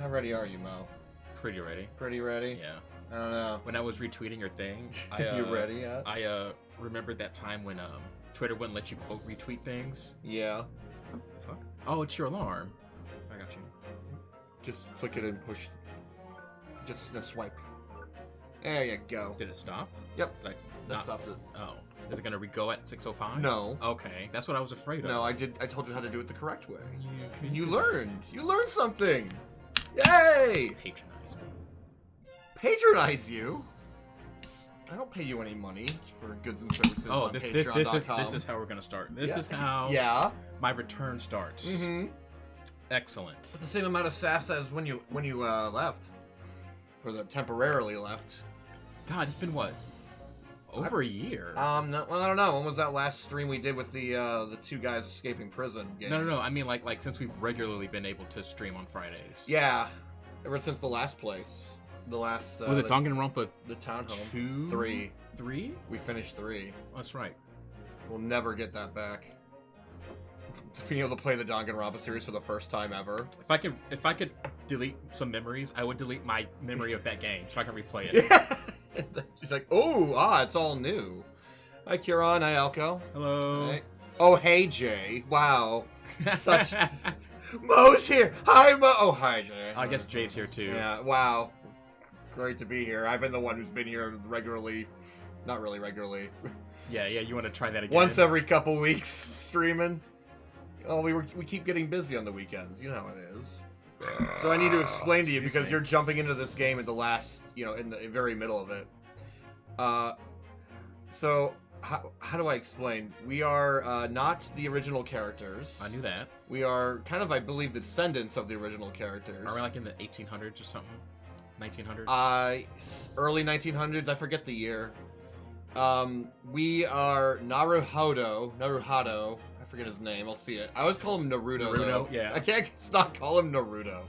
How ready are you, Mo? Pretty ready. Pretty ready? Yeah. I don't know. When I was retweeting your thing, You ready yet? I remembered that time when Twitter wouldn't let you quote retweet things. Yeah. Fuck. Oh, it's your alarm. I got you. Just click it and push. Just a swipe. There you go. Did it stop? Yep. Like, That stopped it. Oh. Is it gonna go at 6:05? No. Okay, that's what I was afraid of. No, I told you how to do it the correct way. You You learned. You learned something. Yay! patronize me. Patronize you? I don't pay you any money for goods and services on Patreon.com. This is how we're gonna start. This is how my return starts. Mm-hmm. Excellent. The same amount of sass as when you left. For the temporarily left. God, it's been what? Over a year. No, well, I don't know. When was that last stream we did with the two guys escaping prison game? No. I mean, like since we've regularly been able to stream on Fridays. Yeah, ever since the last place, the last Was it Danganronpa? The townhome. 2? 3. 3? We finished 3. That's right. We'll never get that back. To being able to play the Danganronpa series for the first time ever. If I could delete some memories, I would delete my memory of that game so I can replay it. Yeah. She's like, oh, it's all new. Hi, Kieran. Hi, Elko. Hello. Right. Oh, hey, Jay. Wow. Such. Mo's here. Hi, Mo. Oh, hi, Jay. I guess Jay's here too. Yeah. Wow. Great to be here. I've been the one who's been here regularly. Not really regularly. Yeah. You want to try that again? Once every couple weeks streaming. Oh, we keep getting busy on the weekends. You know how it is. So I need to explain to you because you're jumping into this game at the last, in the very middle of it. So how do I explain? We are not the original characters. I knew that. We are kind of, I believe, the descendants of the original characters. Are we like in the 1800s or something? 1900s? Early 1900s. I forget the year. We are Naruhado. I forget his name. I'll see it. I always call him Naruto. Though. Yeah. I can't not call him Naruto.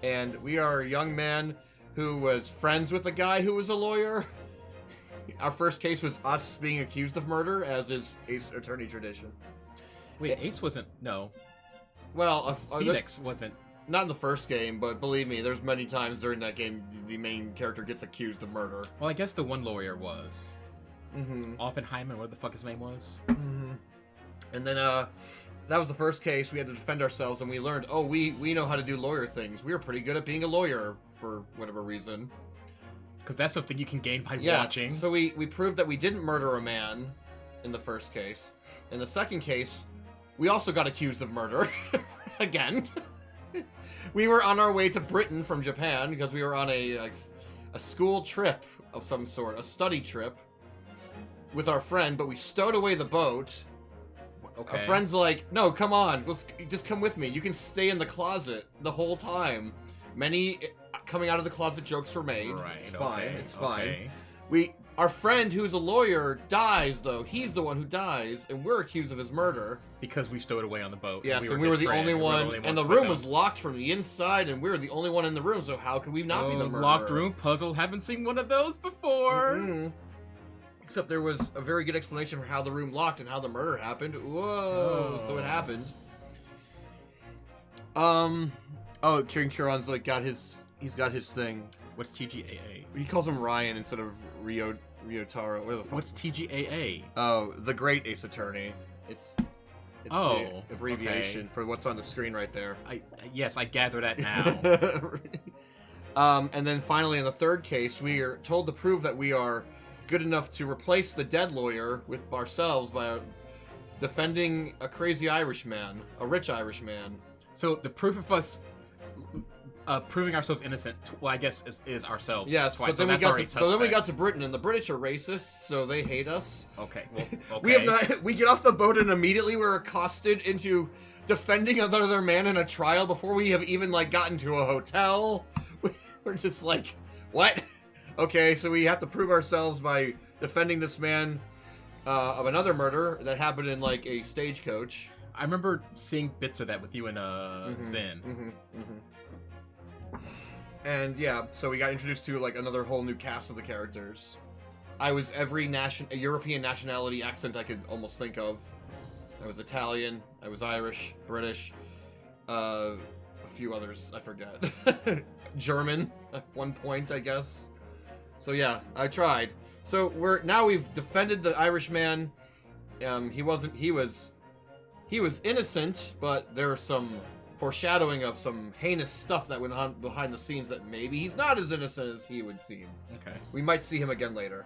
And we are a young man who was friends with a guy who was a lawyer. Our first case was us being accused of murder, as is Ace Attorney tradition. Wait, Ace wasn't. No. Well, Phoenix wasn't. Not in the first game, but believe me, there's many times during that game the main character gets accused of murder. Well, I guess the one lawyer was. Mm-hmm. Oppenheimer, what the fuck his name was? Mm-hmm. And then, that was the first case. We had to defend ourselves, and we learned, we know how to do lawyer things. We were pretty good at being a lawyer, for whatever reason. Because that's something you can gain by watching. So we proved that we didn't murder a man in the first case. In the second case, we also got accused of murder. Again. We were on our way to Britain from Japan, because we were on a school trip of some sort, a study trip, with our friend, but we stowed away the boat. Okay. A friend's like, no, come on, let's just come with me. You can stay in the closet the whole time. Many coming out of the closet jokes were made. Right. It's fine. Okay, It's fine. okay. Our friend who's a lawyer dies though. He's the one who dies, and we're accused of his murder. Because we stowed away on the boat. Yes, and we were the only one, and the room was locked from the inside, and we were the only one in the room. So how could we not be the murderer? Locked room puzzle. Haven't seen one of those before. Mm-hmm. Except there was a very good explanation for how the room locked and how the murder happened. Whoa! So it happened. Kieran's like he's got his thing. What's TGAA? He calls him Ryan instead of Ryotaro. Where the fuck? What's TGAA? Oh, the Great Ace Attorney. It's the abbreviation for what's on the screen right there. Yes, I gather that now. And then finally in the third case, we are told to prove that we are good enough to replace the dead lawyer with ourselves by defending a crazy Irish man, a rich Irish man. So the proof of us proving ourselves innocent, well, I guess is ourselves. Yes, twice, but then we got to suspect. Britain, and the British are racist, so they hate us. Okay, well, okay. We get off the boat and immediately we're accosted into defending another man in a trial before we have even gotten to a hotel. We're just like, what? Okay, so we have to prove ourselves by defending this man of another murder that happened in a stagecoach. I remember seeing bits of that with you in Zen. Mm-hmm, mm-hmm. And yeah, so we got introduced to another whole new cast of the characters. I was every European nationality accent I could almost think of. I was Italian, I was Irish, British, few others, I forget. German at one point, I guess. So yeah, I tried. So we've defended the Irishman. He was innocent, but there's some foreshadowing of some heinous stuff that went on behind the scenes that maybe he's not as innocent as he would seem. Okay. We might see him again later.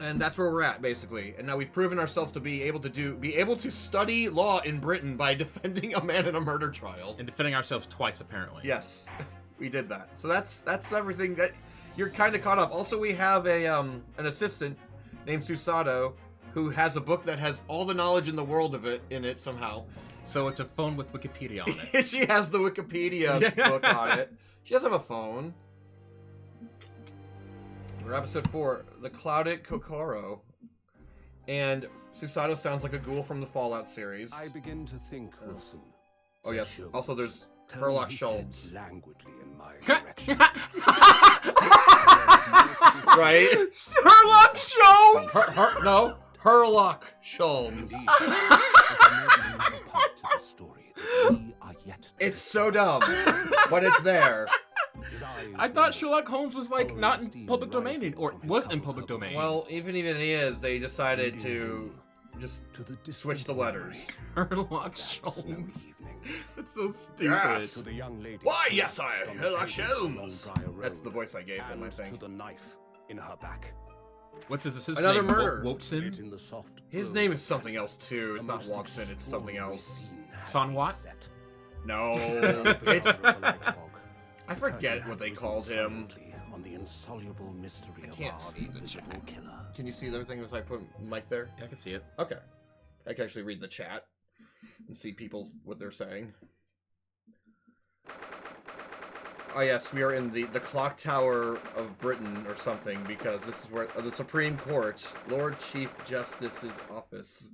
And that's where we're at, basically. And now we've proven ourselves to be able to study law in Britain by defending a man in a murder trial. And defending ourselves twice, apparently. Yes, we did that. So that's everything that you're kind of caught up. Also, we have an assistant named Susato who has a book that has all the knowledge in the world of it in it somehow. So it's a phone with Wikipedia on it. She has the Wikipedia book on it. She does have a phone. We're episode 4, The Clouded Kokoro. And Susato sounds like a ghoul from the Fallout series. I begin to think, Wilson. Oh yes. Also, there's Herlock Sholmes. Languidly in my direction. Right? Sherlock Sholmes! No, Herlock Sholmes. It's so dumb, but it's there. I thought Sherlock Holmes was like not in public domain, or was in public domain. Well, even if it is, they decided to just switch the letters. Sherlock Sholmes. That's so stupid. Yes. Why, yes, sire, Sherlock Sholmes. That's the voice I gave him, I think. To the knife in her back. What's his Another name? murder. Wotson? His name is something else too. It's not Watson. It's something else. Sonwat? No, it's. I forget what they called him. On the insoluble mystery I can't of see the invisible chat. killer. Can you see the other thing if I put mic there? Yeah, I can see it. Okay, I can actually read the chat and see what they're saying. Oh yes, we are in the clock tower of Britain or something, because this is where the Supreme Court, Lord Chief Justice's office.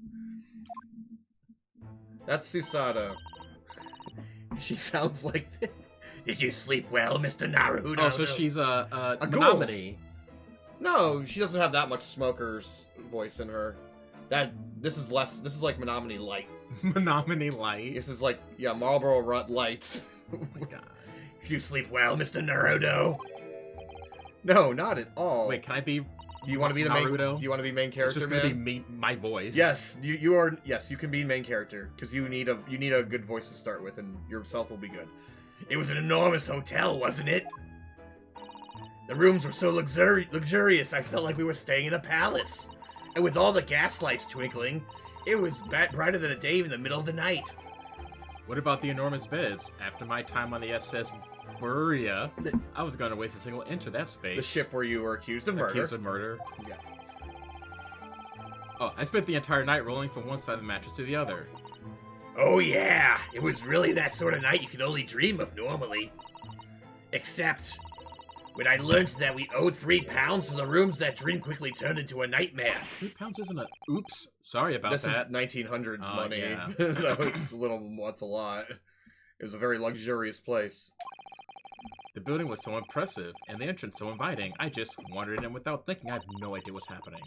That's Susato. She sounds like this. Did you sleep well, Mr. Naruto? Oh, so she's a ghoul. Menominee. No, she doesn't have that much smoker's voice in her. This is like Menominee Light. Menominee Light? This is like, yeah, Marlboro Rut Light. Oh my god. Did you sleep well, Mr. Naruto? No, not at all. Wait, can I be Do you want to be the Naruto? main? Do you want to be main character, It's just man? gonna be my voice. Yes, you are. Yes, you can be main character because you need a good voice to start with, and yourself will be good. It was an enormous hotel, wasn't it? The rooms were so luxurious, I felt like we were staying in a palace. And with all the gas lights twinkling, it was brighter than a day in the middle of the night. What about the enormous beds? After my time on the SS Buria, I was going to waste a single inch of that space. The ship where you were accused of murder. Accused of murder. Yeah. Oh, I spent the entire night rolling from one side of the mattress to the other. Oh yeah, it was really that sort of night you can only dream of normally. Except, when I learned that we owed £3 for the rooms, that dream quickly turned into a nightmare. £3 isn't a... Oops. Sorry about This that. is 1900s Oh, money. yeah. That's a lot. It was a very luxurious place. The building was so impressive, and the entrance so inviting, I just wandered in without thinking. I have no idea what's happening.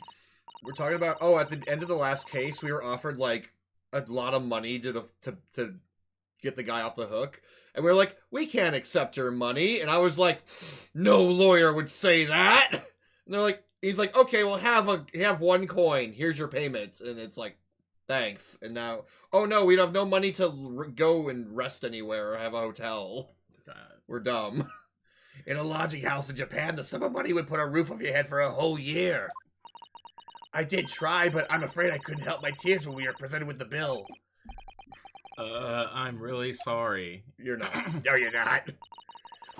We're talking about, oh, at the end of the last case, we were offered, like, a lot of money to get the guy off the hook. And we were like, we can't accept your money. And I was like, no lawyer would say that. And they're like, he's like, okay, well, have one coin. Here's your payment. And it's like, thanks. And now, oh no, we have no money to go and rest anywhere or have a hotel. God. We're dumb. In a lodging house in Japan, the sum of money would put a roof over your head for a whole year. I did try, but I'm afraid I couldn't help my tears when we were presented with the bill. I'm really sorry. You're not. No, you're not.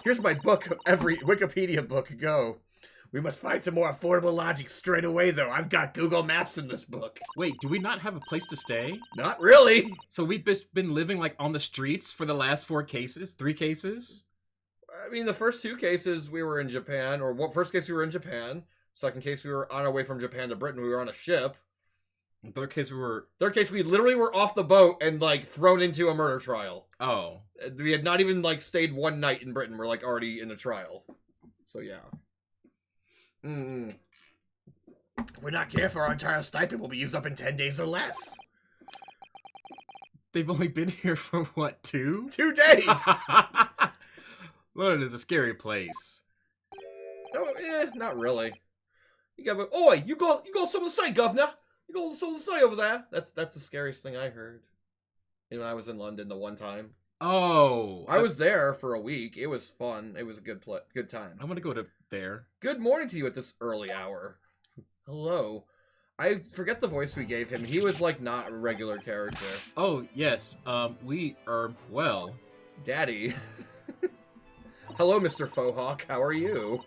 Here's my book. Every Wikipedia book. Go. We must find some more affordable lodging straight away, though. I've got Google Maps in this book. Wait, do we not have a place to stay? Not really. So we've just been living, like, on the streets for the last 3 cases? I mean, the first 2 cases we were in Japan, first case we were in Japan. Second case we were on our way from Japan to Britain. We were on a ship. Third case we literally were off the boat and, like, thrown into a murder trial. Oh. We had not even, like, stayed one night in Britain. We're, like, already in a trial. So, yeah. If we're not careful, our entire stipend will be used up in 10 days or less. They've only been here for what, 2? 2 days. London is a scary place. No, not really. You got, oi, you got something to say, governor? You got something to say over there? That's the scariest thing I heard. When I was in London the one time. Oh, I was there for a week. It was fun. It was a good time. I'm gonna go to there. Good morning to you at this early hour. Hello. I forget the voice we gave him. He was like not a regular character. Oh yes. We are well. Daddy. Hello, Mr. Fohawk. How are you?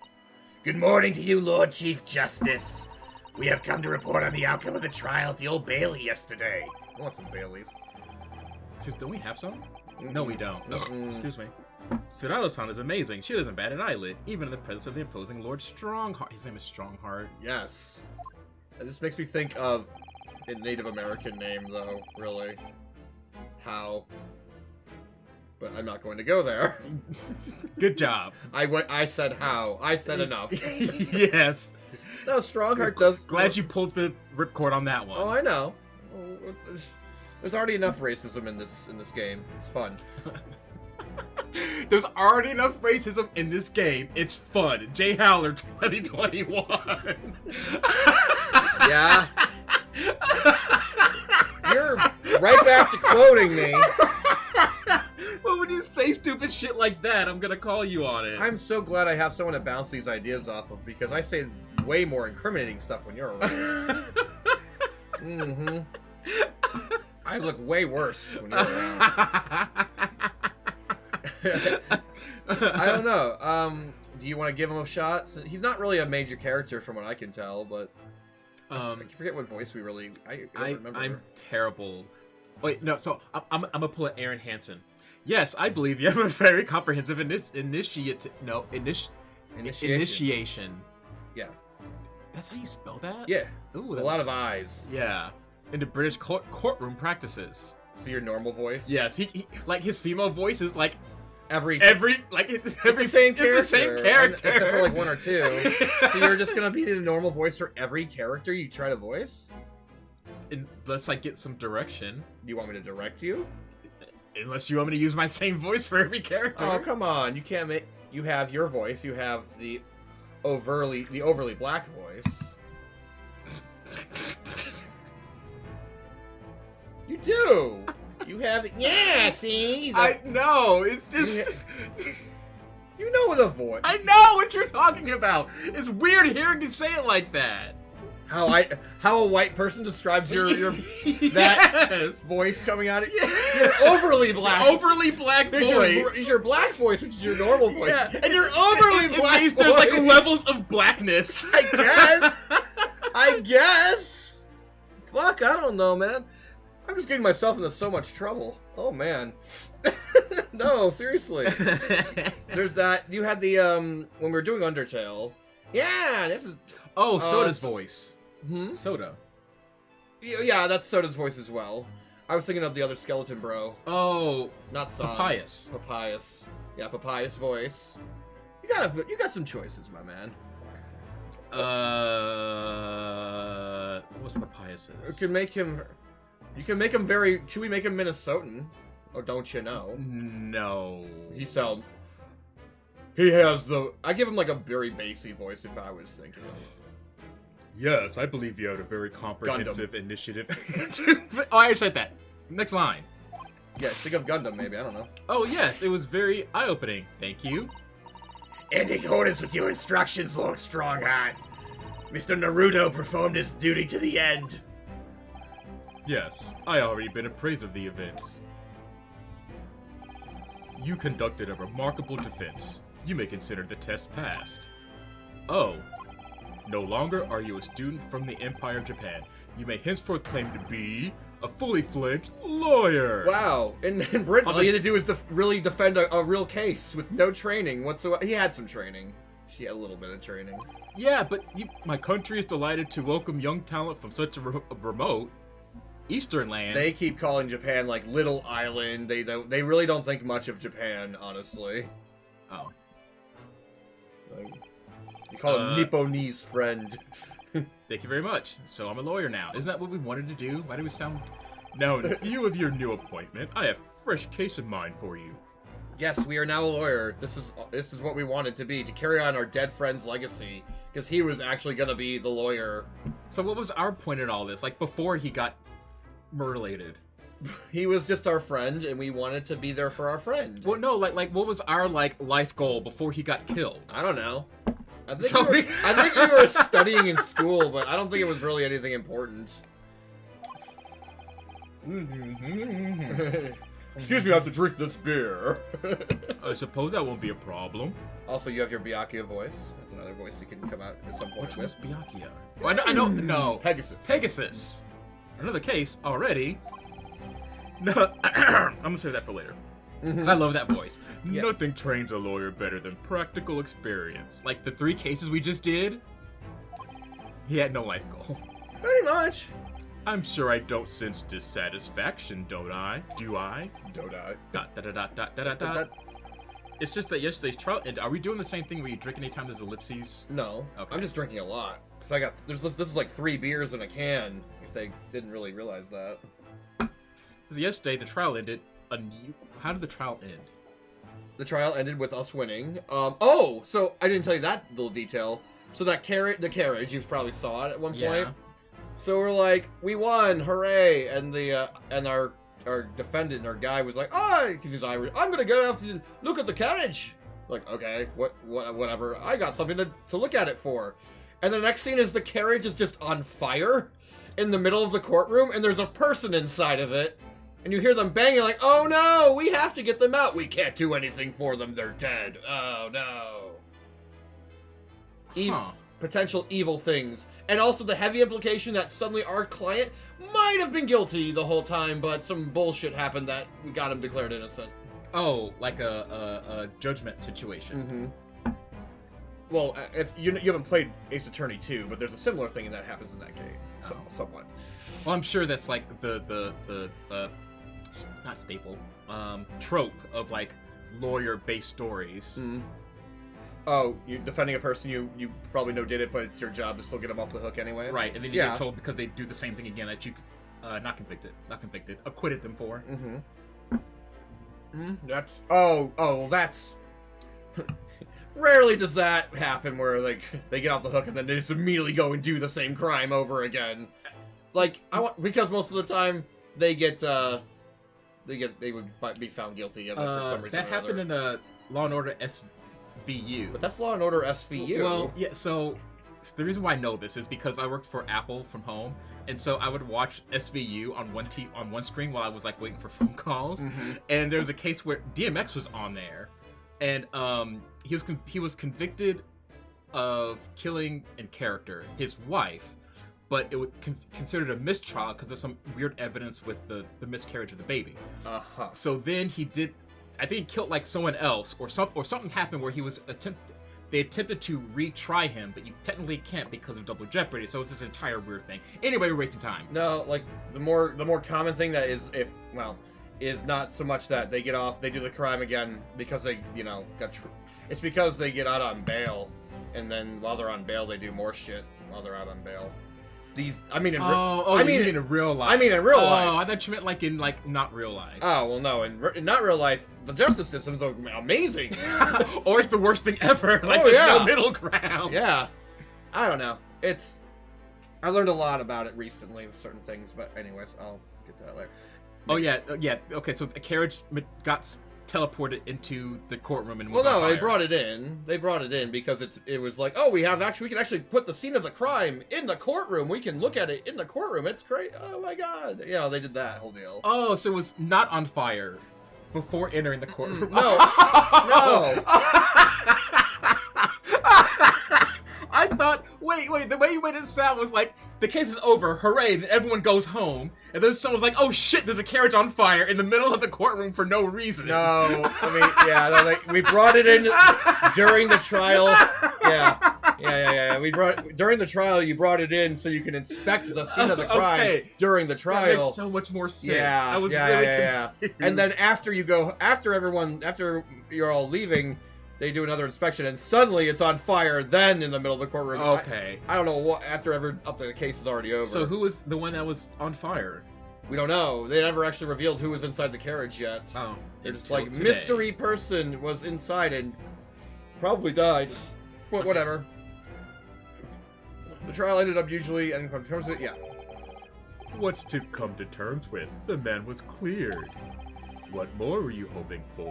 Good morning to you, Lord Chief Justice. We have come to report on the outcome of the trial at the Old Bailey yesterday. I want some Baileys. So, don't we have some? No, we don't. Mm-mm. Excuse me. Serrano-san is amazing. She doesn't bat an eyelid, even in the presence of the imposing Lord Strongheart. His name is Strongheart. Yes. This makes me think of a Native American name, though, really. How? But I'm not going to go there. Good job. I said how. I said enough. Yes. No, Strongheart does... Glad you pulled the ripcord on that one. Oh, I know. There's already enough racism in this game. It's fun. There's already enough racism in this game. It's fun. Jay Howler 2021. Yeah. You're right back to quoting me. Well, when you say stupid shit like that, I'm gonna call you on it. I'm so glad I have someone to bounce these ideas off of, because I say way more incriminating stuff when you're around. Mm-hmm. I look way worse when you're around. I don't know. Do you want to give him a shot? He's not really a major character from what I can tell, but I forget what voice we really. I remember. I'm terrible. Wait, no. So I'm gonna pull an Aaron Hansen. Yes, I believe you have a very comprehensive initiation. Yeah. That's how you spell that? Yeah. Ooh, a lot of eyes. Yeah. Into British courtroom practices. So your normal voice? Yes, he like his female voice is like every the same character. It's the same character. Except for like 1 or 2. So you're just gonna be the normal voice for every character you try to voice? Unless I get some direction. Do you want me to direct you? Unless you want me to use my same voice for every character. Oh, come on. You can't make... You have your voice. You have the overly black voice. You do. You have the... Yeah, see? I know. It's just... You know the voice. I know what you're talking about. It's weird hearing you say it like that. How a white person describes your yes. that voice coming out of your overly black. Overly black voice. Is your black voice, which is your normal voice. Yeah. And your overly black voice. There's like levels of blackness. I guess. Fuck, I don't know, man. I'm just getting myself into so much trouble. Oh man. No, seriously. There's that. You had the when we were doing Undertale. Yeah, this is. Oh, Soda's voice. Soda. Yeah, that's Soda's voice as well. I was thinking of the other skeleton bro. Oh, not Sans. Papayas. Papayas. Yeah, Papayas voice. You got some choices, my man. What's Papayas? You can make him very. Should we make him Minnesotan? Or don't you know? No. He has the. I give him like a very bassy voice if I was thinking of it. Yes, I believe you had a very comprehensive initiative. Oh, I said that. Next line. Yeah, think of Gundam, maybe. I don't know. Oh, yes, it was very eye-opening. Thank you. In accordance with your instructions, Lord Strongheart, Mr. Naruto performed his duty to the end. Yes, I already been appraised of the events. You conducted a remarkable defense. You may consider the test passed. Oh. No longer are you a student from the Empire of Japan. You may henceforth claim to be a fully fledged lawyer. Wow. In Britain, all you had to do was really defend a real case with no training whatsoever. He had some training. She had a little bit of training. Yeah, but my country is delighted to welcome young talent from such a remote Eastern land. They keep calling Japan like Little Island. They really don't think much of Japan, honestly. Oh. You call him Nipponese friend. Thank you very much. So I'm a lawyer now. Isn't that what we wanted to do? Why do we sound Now, in view of your new appointment, I have a fresh case in mind for you. Yes, we are now a lawyer. This is what we wanted to be, to carry on our dead friend's legacy. Because he was actually going to be the lawyer. So what was our point in all this? Like, before he got murderlated? He was just our friend, and we wanted to be there for our friend. Well, no, like what was our, like, life goal before he got killed? I don't know. I think we were studying in school, but I don't think it was really anything important. Excuse me, I have to drink this beer. I suppose that won't be a problem. Also, you have your Byakuya voice. That's another voice you can come out at some point Which with. was Byakuya? Well, I know, no. Pegasus. Pegasus. Another case already. No, I'm gonna save that for later. Because I love that voice. Yeah. Nothing trains a lawyer better than practical experience. Like the 3 cases we just did, he had no life goal. Pretty much. I'm sure I don't sense dissatisfaction, don't I? Do I? Don't I? Dot, dot, dot, dot, dot, dot, dot. It's just that yesterday's trial. Are we doing the same thing where you drink anytime there's ellipses? No. Okay. I'm just drinking a lot. Because I got, this is like 3 beers in a can, if they didn't really realize that. Because yesterday the trial ended. How did the trial end? The trial ended with us winning. Oh, so I didn't tell you that little detail. So that the carriage, you probably saw it at one point. Yeah. So we're like, we won, hooray! And the and our defendant, our guy, was like, oh, because he's Irish. I'm gonna go out to look at the carriage. Like, okay, whatever. I got something to look at it for. And the next scene is the carriage is just on fire in the middle of the courtroom, and there's a person inside of it. And you hear them banging like, oh no, we have to get them out. We can't do anything for them. They're dead. Oh no. Huh. Potential evil things. And also the heavy implication that suddenly our client might have been guilty the whole time, but some bullshit happened that we got him declared innocent. Oh, like a judgment situation. Mm-hmm. Well, if you haven't played Ace Attorney 2, but there's a similar thing that happens in that game. So, somewhat. Well, I'm sure that's like the not staple, trope of like lawyer-based stories. Mm. Oh, you're defending a person you probably know did it, but it's your job to still get them off the hook anyway. Right, and then you get told because they do the same thing again that you, not convicted, acquitted them for. Mm-hmm. That's that's rarely does that happen where like they get off the hook and then they just immediately go and do the same crime over again. Like because most of the time they would be found guilty of it for some reason. That happened in a Law and Order SVU. But that's Law and Order SVU. Well, yeah. So the reason why I know this is because I worked for Apple from home, and so I would watch SVU on one screen while I was like waiting for phone calls. Mm-hmm. And there was a case where DMX was on there, and he was convicted of killing in character his wife, but it was considered a mistrial because there's some weird evidence with the miscarriage of the baby. Uh-huh. So then he did, I think he killed like someone else, or something happened where they attempted to retry him, but you technically can't because of double jeopardy. So it's this entire weird thing. Anyway, we're wasting time. No, like the more common thing that is is not so much that they get off, they do the crime again because they it's because they get out on bail, and then while they're on bail they do more shit while they're out on bail. You mean in real life. I mean in real life. Oh, I thought you meant like in like not real life. Oh well, no, in not real life, the justice system's amazing. Or it's the worst thing ever. Like there's no middle ground. Yeah, I don't know. I learned a lot about it recently with certain things, but anyways, I'll get to that later. Oh yeah. Okay, so the carriage got teleported into the courtroom and was well, on no, fire. they brought it in because it was like, oh, we can actually put the scene of the crime in the courtroom. We can look at it in the courtroom. It's great. Oh my god. Yeah, they did that whole deal. Oh, so it was not on fire before entering the courtroom. No. No. I thought, wait, the way you made it sound was like, the case is over, hooray, then everyone goes home, and then someone's like, oh shit, there's a carriage on fire in the middle of the courtroom for no reason. No, I mean, yeah, no, like, we brought it in during the trial. Yeah. During the trial, you brought it in so you can inspect the scene of the crime during the trial. That makes so much more sense. Yeah, I was really confused. And then after you're all leaving, they do another inspection, and suddenly it's on fire. Then in the middle of the courtroom. Okay. I don't know what after the case is already over. So who was the one that was on fire? We don't know. They never actually revealed who was inside the carriage yet. Oh, They're just until like, today. mystery person was inside and probably died. But whatever. The trial ended up usually ending on terms with it. Yeah. What's to come to terms with? The man was cleared. What more were you hoping for?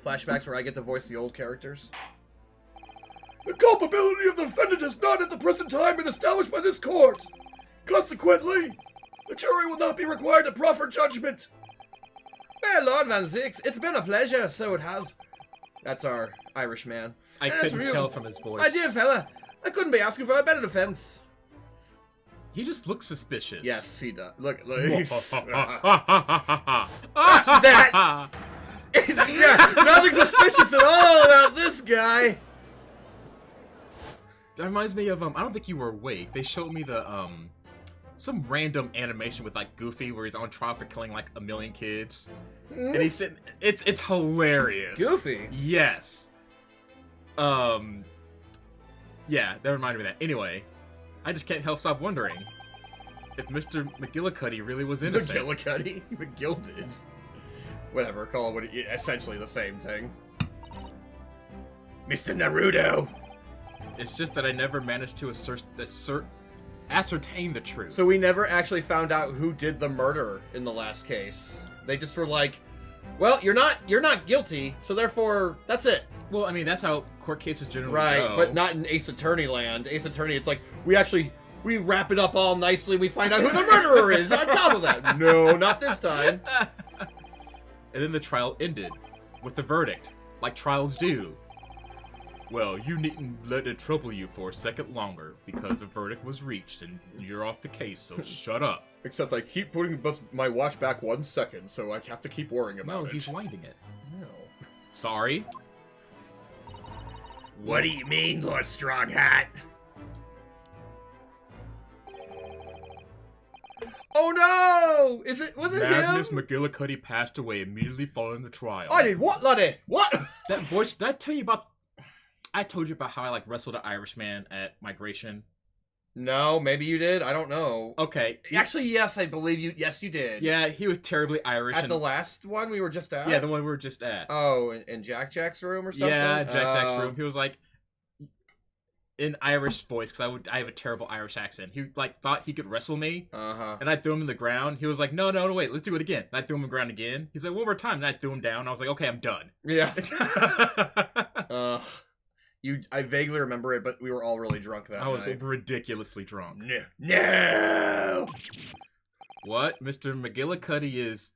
Flashbacks where I get to voice the old characters. The culpability of the defendant has not at the present time been established by this court. Consequently, the jury will not be required to proffer judgment. Well, Lord Van Zix, it's been a pleasure, so it has. That's our Irish man. I That's couldn't real. tell from his voice. My dear fella, I couldn't be asking for a better defense. He just looks suspicious. Yes, he does. Look. that. Yeah, nothing suspicious at all about this guy. That reminds me of I don't think you were awake. They showed me the some random animation with like Goofy where he's on trial for killing like 1 million kids, and he's sitting. It's hilarious. Goofy. Yes. Yeah, that reminded me of that. Anyway, I just can't help stop wondering if Mr. McGillicuddy really was innocent. McGillicuddy? McGilded. Whatever, call it what essentially the same thing. Mr. Naruto! It's just that I never managed to ascertain the truth. So we never actually found out who did the murder in the last case. They just were like, well, you're not guilty, so therefore, that's it. Well, I mean, that's how court cases generally Right, go. but not in Ace Attorney land. Ace Attorney, it's like, we wrap it up all nicely, we find out who the murderer is on top of that. No, not this time. And then the trial ended with the verdict, like trials do. Well, you needn't let it trouble you for a second longer, because a verdict was reached and you're off the case, so shut up. Except I keep putting my watch back 1 second, so I have to keep worrying about No, it. he's winding it. No. Sorry? What do you mean, Lord Stronghat? Oh no! Was it Magnus him? McGillicuddy passed away immediately following the trial. I did what, laddie? What? That voice, did I tell you about... I told you about how I, like, wrestled an Irishman at Migration. No, maybe you did. I don't know. Okay. Actually, yes, I believe you. Yes, you did. Yeah, he was terribly Irish. At the last one we were just at? Yeah, the one we were just at. Oh, in Jack's room or something? Yeah, Jack's room. He was like... in Irish voice, because I have a terrible Irish accent. He, like, thought he could wrestle me. Uh-huh. And I threw him in the ground. He was like, no, wait, let's do it again. And I threw him in the ground again. He's like, one more time. And I threw him down. I was like, okay, I'm done. Yeah. I vaguely remember it, but we were all really drunk that night. I was ridiculously drunk. No! What? Mr. McGillicuddy is...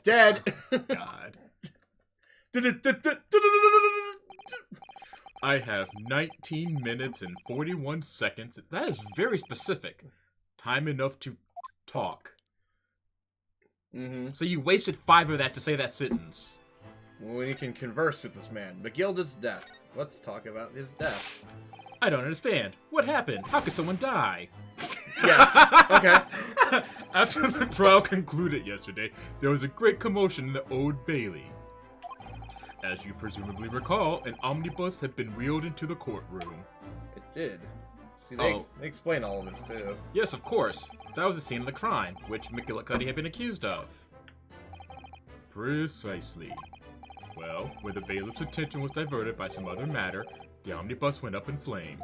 Dead. God. I have 19 minutes and 41 seconds. That is very specific. Time enough to talk. Mm-hmm. So you wasted 5 of that to say that sentence. We can converse with this man. McGilded's death. Let's talk about his death. I don't understand. What happened? How could someone die? Yes. Okay. After the trial concluded yesterday, there was a great commotion in the Old Bailey. As you presumably recall, an omnibus had been wheeled into the courtroom. It did. See, they explain all of this, too. Yes, of course. That was the scene of the crime, which McGillicuddy had been accused of. Precisely. Well, when the bailiff's attention was diverted by some other matter, the omnibus went up in flames.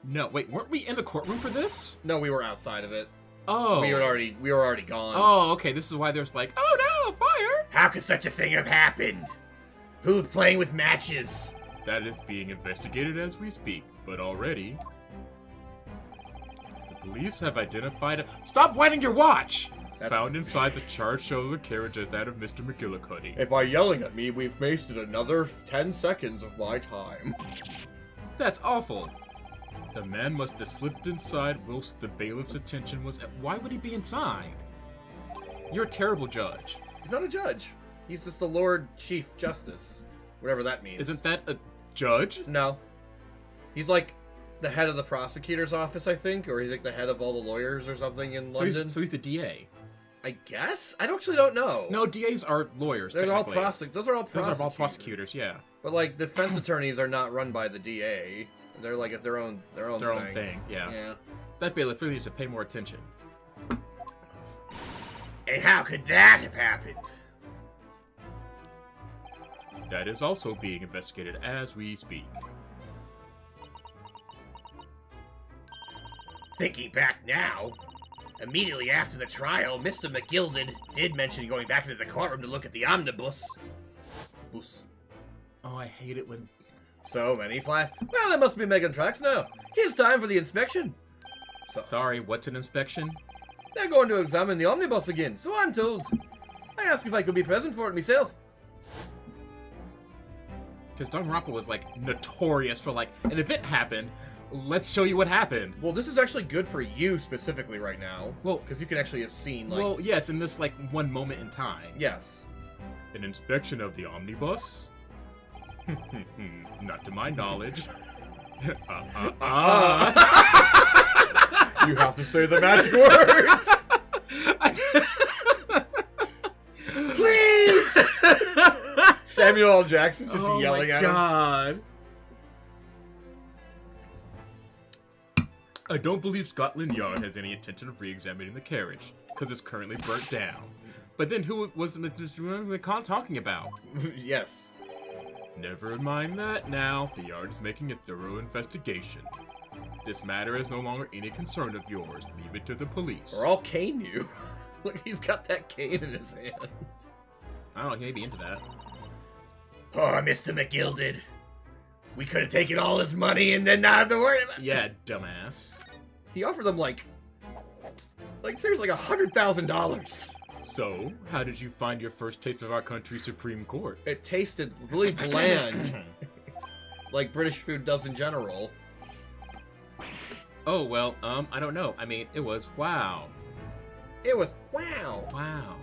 No, wait, weren't we in the courtroom for this? No, we were outside of it. Oh. We were already gone. Oh, okay, this is why there's like, oh no, fire! How could such a thing have happened? Who's playing with matches? That is being investigated as we speak, but already... the police have identified a... Stop winding your watch! Found inside the charged shoulder carriage as that of Mr. McGillicuddy. And by yelling at me, we've wasted another 10 seconds of my time. That's awful. The man must have slipped inside whilst the bailiff's attention was... Why would he be inside? You're a terrible judge. He's not a judge. He's just the Lord Chief Justice. Whatever that means. Isn't that a judge? No. He's like the head of the prosecutor's office, I think, or he's like the head of all the lawyers or something in London. So he's the DA. I guess? I actually don't know. No, DAs are lawyers. They're all technically. those are all prosecutors. Those are all prosecutors, yeah. But like defense attorneys are not run by the DA. They're like at their own thing, yeah. Yeah. That bailiff really needs to pay more attention. And how could that have happened? That is also being investigated as we speak. Thinking back now, immediately after the trial, Mr. McGilded did mention going back into the courtroom to look at the omnibus. Oh, I hate it when... So many Well, they must be making tracks now. 'Tis time for the inspection. Sorry, what's an inspection? They're going to examine the omnibus again, so I'm told. I asked if I could be present for it myself. Because Danganronpa was, like, notorious for, like, an event happened, let's show you what happened. Well, this is actually good for you specifically right now. Well, because you can actually have seen, like... Well, yes, in this, like, one moment in time. Yes. An inspection of the omnibus? Not to my knowledge. You have to say the magic words! Please! Samuel L. Jackson just yelling at him. Oh my god. I don't believe Scotland Yard has any intention of re-examining the carriage, because it's currently burnt down. But then who was Mr. Khan talking about? Yes. Never mind that now. The yard is making a thorough investigation. This matter is no longer any concern of yours. Leave it to the police. Or I'll cane you. Look, he's got that cane in his hand. I don't know, he may be into that. Poor Mr. McGilded. We could have taken all his money and then not have to worry about it. Yeah, dumbass. He offered them like seriously, like $100,000. So, how did you find your first taste of our country's Supreme Court? It tasted really bland. Like British food does in general. Oh, well, I don't know. I mean, it was wow. It was wow. Wow.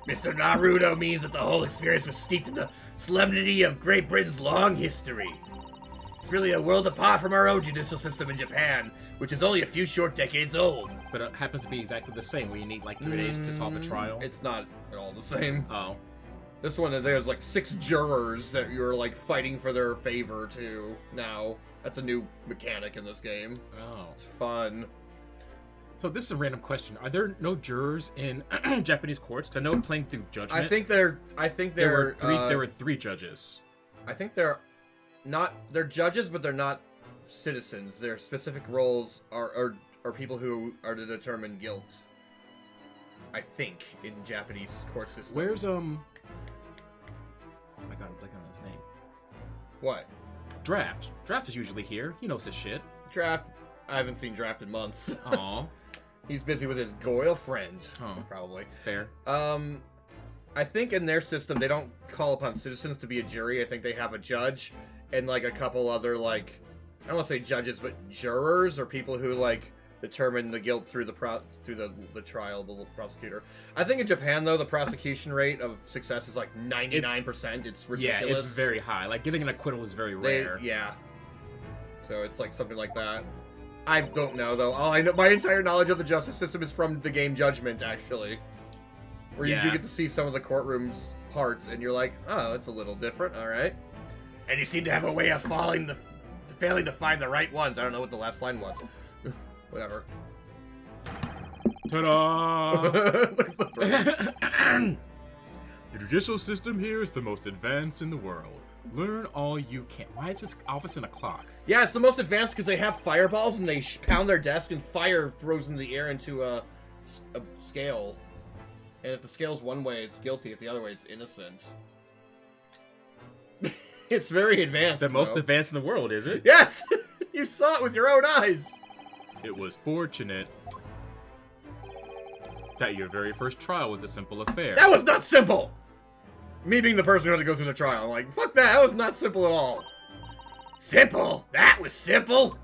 Mr. Naruto means that the whole experience was steeped in the solemnity of Great Britain's long history. It's really a world apart from our own judicial system in Japan, which is only a few short decades old. But it happens to be exactly the same, where you need like 3 days to solve a trial. It's not at all the same. Oh. This one, there's like 6 jurors that you're like fighting for their favor to now. That's a new mechanic in this game. Oh. It's fun. So this is a random question. Are there no jurors in Japanese courts? To know playing through judgment? I think there were 3 judges. I think they're judges, but they're not citizens. Their specific roles are people who are to determine guilt. I think in Japanese court system. Where's oh my god, I'm blanking on his name. What? Draft. Draft is usually here. He knows his shit. Draft. I haven't seen Draft in months. Aw. He's busy with his girlfriend. Oh. Probably. Fair. I think in their system they don't call upon citizens to be a jury. I think they have a judge and like a couple other like, I don't want to say judges, but jurors or people who like determine the guilt through the trial, the prosecutor. I think in Japan though the prosecution rate of success is like 99%. It's ridiculous. Yeah, it's very high. Like getting an acquittal is very rare. Yeah. So it's like something like that. I don't know though. All I know, my entire knowledge of the justice system is from the game Judgment, actually, where you do get to see some of the courtroom's parts, and you're like, oh, it's a little different. All right. And you seem to have a way of failing to find the right ones. I don't know what the last line was. Whatever. Ta-da! Look at the birds. The judicial system here is the most advanced in the world. Learn all you can. Why is this office in a clock? Yeah, it's the most advanced because they have fireballs and they pound their desk and fire throws in the air into a scale. And if the scale's one way, it's guilty. If the other way, it's innocent. It's very advanced. The most advanced in the world, is it? Yes! You saw it with your own eyes! It was fortunate that your very first trial was a simple affair. That was not simple! Me being the person who had to go through the trial, I'm like, fuck that, that was not simple at all. Simple? That was simple?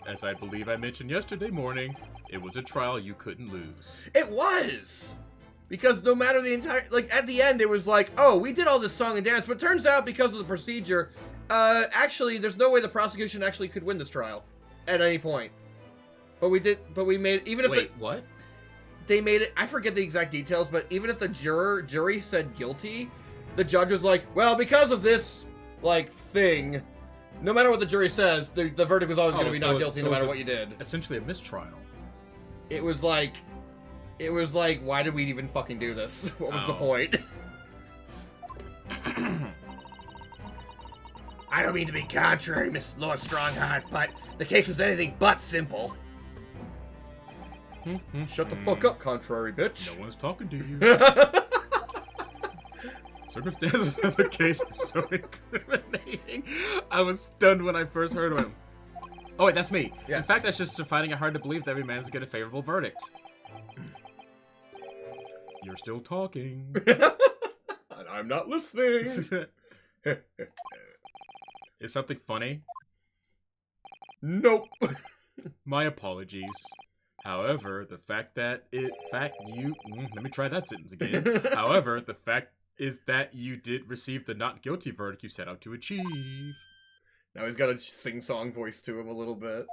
As I believe I mentioned yesterday morning, it was a trial you couldn't lose. It was! Because no matter the entire, like, at the end, it was like, oh, we did all this song and dance, but it turns out because of the procedure, actually, there's no way the prosecution actually could win this trial. At any point. But we made, even if Wait, what? they made it, I forget the exact details, but even if the jury said guilty, the judge was like, well, because of this, like, thing, no matter what the jury says, the verdict was always going to be not guilty no matter what you did. Essentially a mistrial. It was like, why did we even fucking do this? What was the point? I don't mean to be contrary, Miss Lord Strongheart, but the case was anything but simple. Shut the fuck up, contrary bitch. No one's talking to you. Circumstances of the case were so incriminating. I was stunned when I first heard of him. Oh wait, that's me. Yeah. In fact, that's just finding it hard to believe that every man is get a favorable verdict. You're still talking. And I'm not listening. Is something funny? Nope. My apologies. However, the fact that let me try that sentence again. However, the fact is that you did receive the not guilty verdict you set out to achieve. Now he's got a sing-song voice to him a little bit.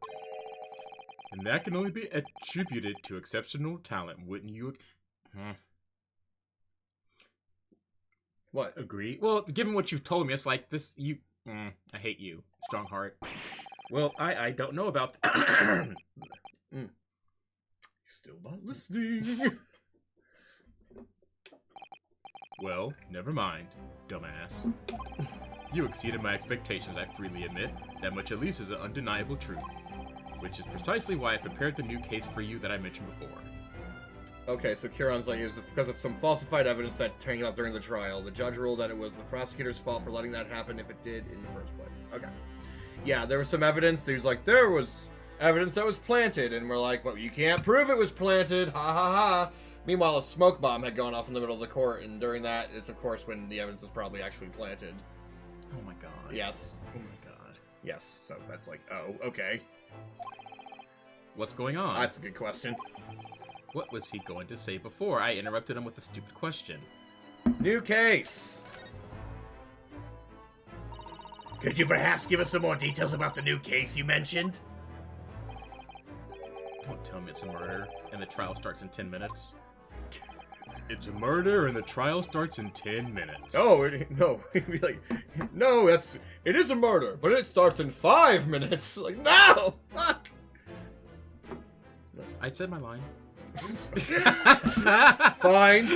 And that can only be attributed to exceptional talent, wouldn't you? What? Agree? Well, given what you've told me, it's like this, I hate you, Strongheart. Well, I don't know about Still not listening. Well, never mind, dumbass. You exceeded my expectations, I freely admit. That much at least is an undeniable truth. Which is precisely why I prepared the new case for you that I mentioned before. Okay, so Kieran's like, it was because of some falsified evidence that came up during the trial. The judge ruled that it was the prosecutor's fault for letting that happen if it did in the first place. Okay. Yeah, there was some evidence. He was like, there was evidence that was planted. And we're like, well, you can't prove it was planted. Ha ha ha. Meanwhile, a smoke bomb had gone off in the middle of the court. And during that is, of course, when the evidence was probably actually planted. Oh my god. Yes. Oh my god. Yes. So that's like, oh, okay. What's going on? That's a good question. What was he going to say before I interrupted him with a stupid question? New case. Could you perhaps give us some more details about the new case you mentioned? Don't tell me it's a murder and the trial starts in 10 minutes. It's a murder and the trial starts in 10 minutes. Oh, no. He'd be like, no, it is a murder, but it starts in 5 minutes. Like, no! Fuck! I said my line. Fine.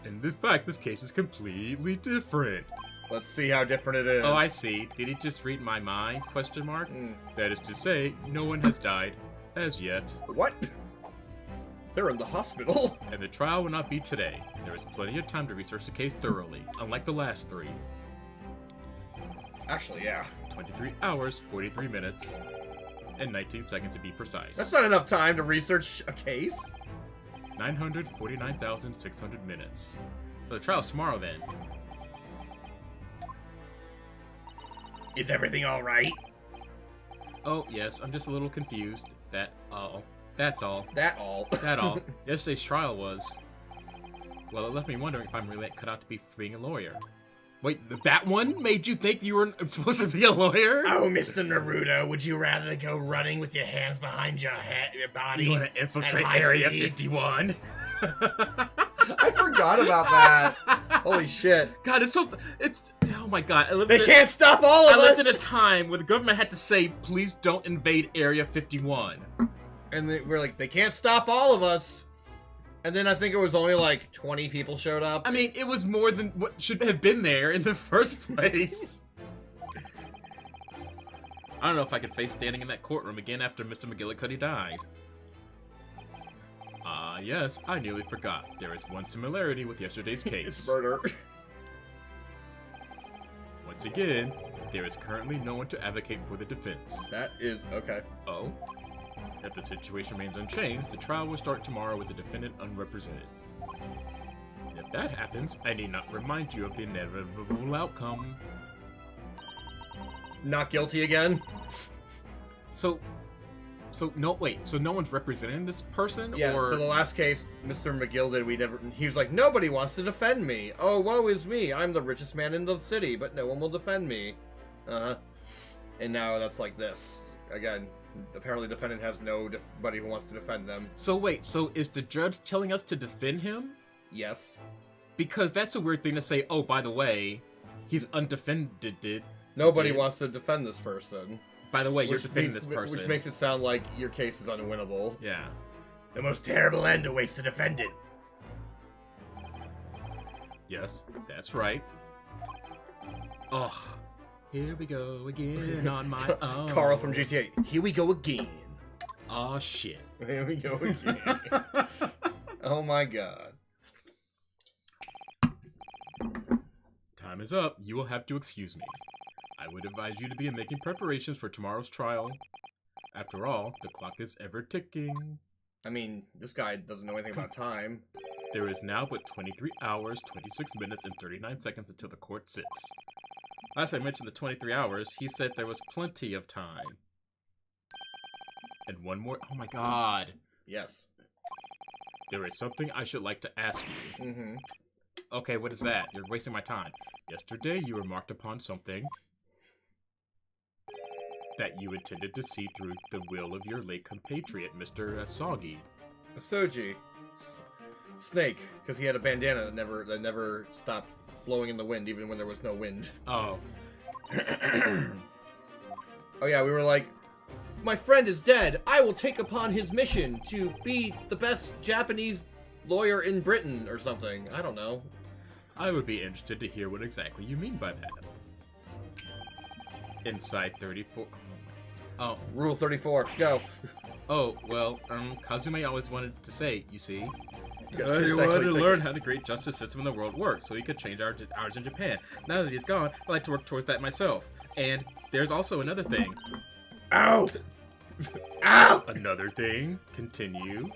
In this fact, this case is completely different. Let's see how different it is. Oh, I see. Did he just read my mind? Question mark. Mm. That is to say, no one has died as yet. What? They're in the hospital. And the trial will not be today. There is plenty of time to research the case thoroughly, unlike the last 3. Actually, yeah. 23 hours, 43 minutes, and 19 seconds to be precise. That's not enough time to research a case. 949,600 minutes. So the trial's tomorrow then. Is everything alright? Oh, yes, I'm just a little confused. That's all. That all. That all. Yesterday's trial was... Well, it left me wondering if I'm really cut out to be for being a lawyer. Wait, that one made you think you were supposed to be a lawyer? Oh, Mr. Naruto, would you rather go running with your hands behind your body? You want to infiltrate high Area speed? 51? I forgot about that. Holy shit. God, oh my god. They can't stop all of I us! lived in a time where the government had to say, please don't invade Area 51. And we're like, they can't stop all of us. And then I think it was only like 20 people showed up. I mean, it was more than what should have been there in the first place. I don't know if I could face standing in that courtroom again after Mr. McGillicuddy died. Yes, I nearly forgot. There is one similarity with yesterday's case. It's murder. Once again, there is currently no one to advocate for the defense. That is, okay. Oh? If the situation remains unchanged, the trial will start tomorrow with the defendant unrepresented. And if that happens, I need not remind you of the inevitable outcome. Not guilty again? So no one's representing this person? Yeah, or... so the last case Mr. McGill did, he was like, nobody wants to defend me. Oh, woe is me. I'm the richest man in the city, but no one will defend me. And now that's like this. Again, Apparently, defendant has nobody who wants to defend them. So wait, so is the judge telling us to defend him? Yes. Because that's a weird thing to say, oh, by the way, he's undefended. Nobody wants to defend this person. By the way, you're defending this person. Which makes it sound like your case is unwinnable. Yeah. The most terrible end awaits the defendant. Yes, that's right. Ugh. Here we go again on my own. Carl from GTA. Here we go again. Oh shit. Here we go again. Oh my god. Time is up. You will have to excuse me. I would advise you to be making preparations for tomorrow's trial. After all, the clock is ever ticking. I mean, this guy doesn't know anything about time. There is now but 23 hours, 26 minutes, and 39 seconds until the court sits. Last I mentioned the 23 hours, he said there was plenty of time. And one more... Oh my god. Yes. There is something I should like to ask you. Mm-hmm. Okay, what is that? You're wasting my time. Yesterday, you remarked upon something that you intended to see through the will of your late compatriot, Mr. Asagi. Asoji. Snake, because he had a bandana that never stopped blowing in the wind, even when there was no wind. Oh. Oh yeah, we were like, my friend is dead. I will take upon his mission to be the best Japanese lawyer in Britain, or something. I don't know. I would be interested to hear what exactly you mean by that. Inside 34... Oh. Rule 34, go. Oh, well, Kazume always wanted to say, you see. He It's wanted actually to learn how the great justice system in the world works, so he could change ours in Japan. Now that he's gone, I'd like to work towards that myself. And there's also another thing. Ow! Ow! Another thing. Continue.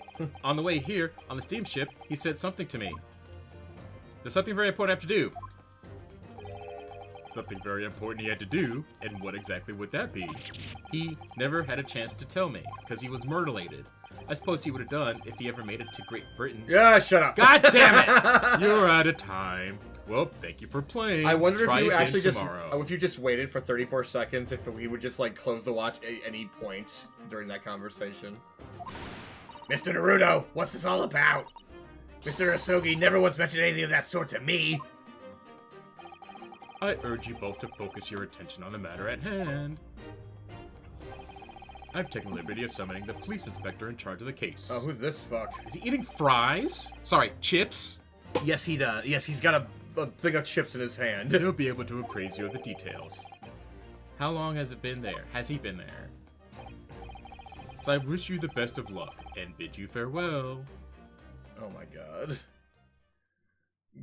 On the way here, on the steamship, he said something to me. There's something very important I have to do. Something very important he had to do, and what exactly would that be? He never had a chance to tell me, because he was murderlated. I suppose he would have done if he ever made it to Great Britain. Yeah, shut up. God damn it! You're out of time. Well, thank you for playing. I wonder Try if you again actually tomorrow. if you just waited for 34 seconds, if he would just like close the watch at any point during that conversation. Mr. Naruto, what's this all about? Mr. Asogi never once mentioned anything of that sort to me. I urge you both to focus your attention on the matter at hand. I've taken the liberty of summoning the police inspector in charge of the case. Oh, who's this fuck? Is he eating fries? Sorry, chips? Yes, he does. Yes, he's got a thing of chips in his hand. He'll be able to appraise you of the details. How long has it been there? Has he been there? So I wish you the best of luck and bid you farewell. Oh my god.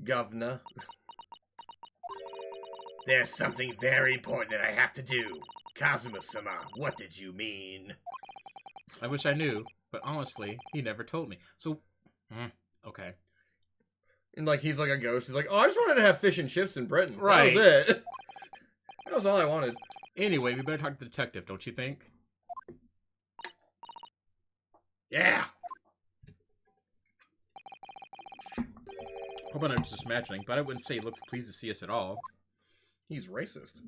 Governor. There's something very important that I have to do. Kazuma-sama, what did you mean? I wish I knew, but honestly, he never told me. So, okay. And like, he's like a ghost. He's like, oh, I just wanted to have fish and chips in Britain. Right. That was it. That was all I wanted. Anyway, we better talk to the detective, don't you think? Yeah. Hope I'm not just imagining, but I wouldn't say he looks pleased to see us at all. He's racist.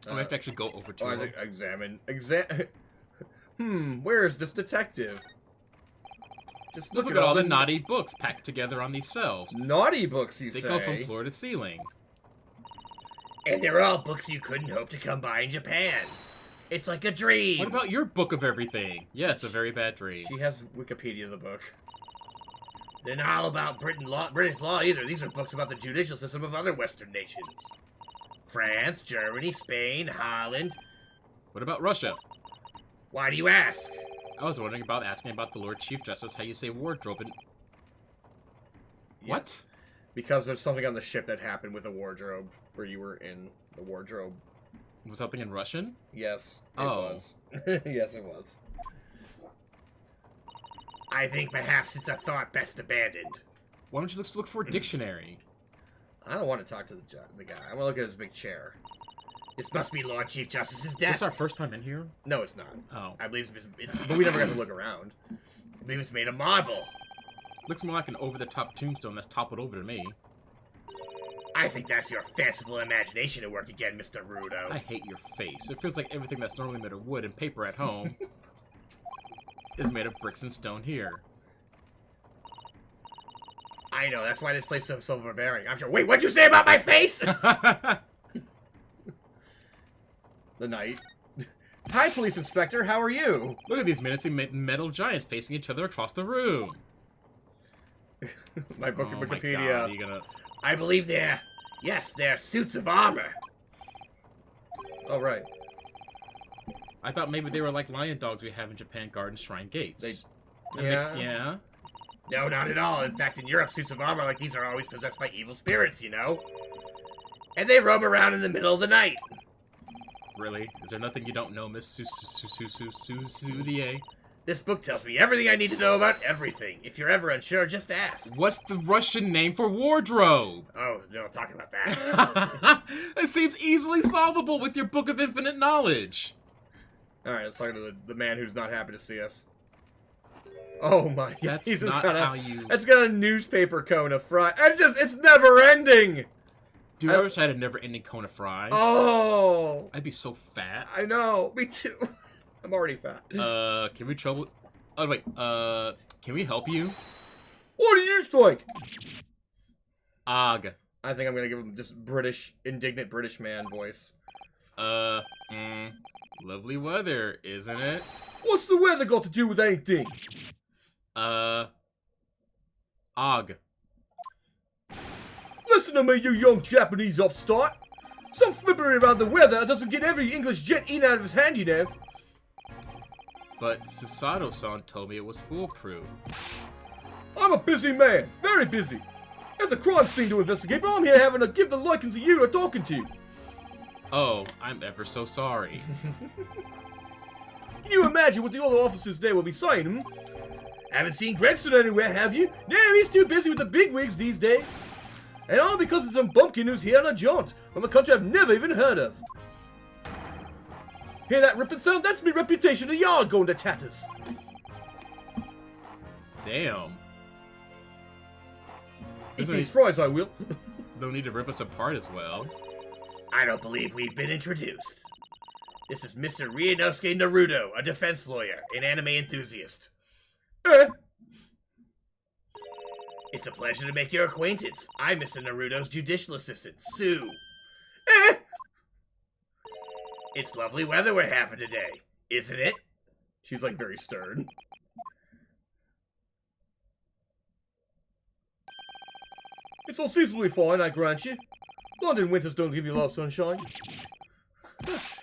Oh, we have to actually go over to him. Examine. Where is this detective? Just Let's look at all the naughty books packed together on these shelves. Naughty books, you say? They go from floor to ceiling. And they're all books you couldn't hope to come by in Japan. It's like a dream. What about your book of everything? Yes, a very bad dream. She has Wikipedia, the book. They're not all about British law either. These are books about the judicial system of other Western nations. France, Germany, Spain, Holland. What about Russia? Why do you ask? I was wondering about asking about the Lord Chief Justice, how you say wardrobe and... What? Because there's something on the ship that happened with a wardrobe, where you were in the wardrobe. Was something in Russian? Yes, it Oh. was. Yes, it was. I think perhaps it's a thought best abandoned. Why don't you just look for a dictionary? I don't want to talk to the guy. I want to look at his big chair. This must be Lord Chief Justice's Is desk. this our first time in here? No, it's not. Oh. I believe it's but we never got to look around. I believe it's made of marble. Looks more like an over-the-top tombstone that's toppled over to me. I think that's your fanciful imagination at work again, Mr. Rudo. I hate your face. It feels like everything that's normally made of wood and paper at home is made of bricks and stone here. I know, that's why this place is so overbearing. I'm sure. Wait, what'd you say about my face? The knight. Hi, police inspector. How are you? Look at these menacing metal giants facing each other across the room. My book of Oh my Wikipedia. God, you gonna... I believe they're suits of armor. Oh, right. I thought maybe they were like lion dogs we have in Japan Garden Shrine Gates. Yeah. Yeah? No, not at all. In fact, in Europe, suits of armor like these are always possessed by evil spirits, you know? And they roam around in the middle of the night. Really? Is there nothing you don't know, Miss Sudier? This book tells me everything I need to know about everything. If you're ever unsure, just ask. What's the Russian name for wardrobe? Oh, no, talking about that. It seems easily solvable with your Book of Infinite Knowledge. Alright, let's talk to the man who's not happy to see us. Oh my. That's he's just not got how you... It's got a newspaper cone of fry. It's never ending! Dude, I wish I had a never-ending cone of fries. Oh! I'd be so fat. I know, me too. I'm already fat. Can we trouble... Oh, wait, can we help you? What do you think? Ag. I think I'm gonna give him just indignant British man voice. Lovely weather, isn't it? What's the weather got to do with anything? Ag. Listen to me, you young Japanese upstart. Some fibbery about the weather doesn't get every English gent in out of his hand, you know. But Susato-san told me it was foolproof. I'm a busy man, very busy. There's a crime scene to investigate, but I'm here having to give the likings of you to talking to you. Oh, I'm ever so sorry. Can you imagine what the other officers there will be saying, hmm? Haven't seen Gregson anywhere, have you? No, he's too busy with the bigwigs these days. And all because of some bumpkin who's here on a jaunt from a country I've never even heard of. Hear that ripping sound? That's me reputation of yard going to tatters. Damn. Eat these fries, I will. They'll need to rip us apart as well. I don't believe we've been introduced. This is Mr. Ryunosuke Naruto, a defense lawyer, an anime enthusiast. It's a pleasure to make your acquaintance. I'm Mr. Naruto's judicial assistant, Sue. It's lovely weather we're having today, isn't it? She's like very stern. It's unseasonably fine, I grant you. London winters don't give you a lot of sunshine.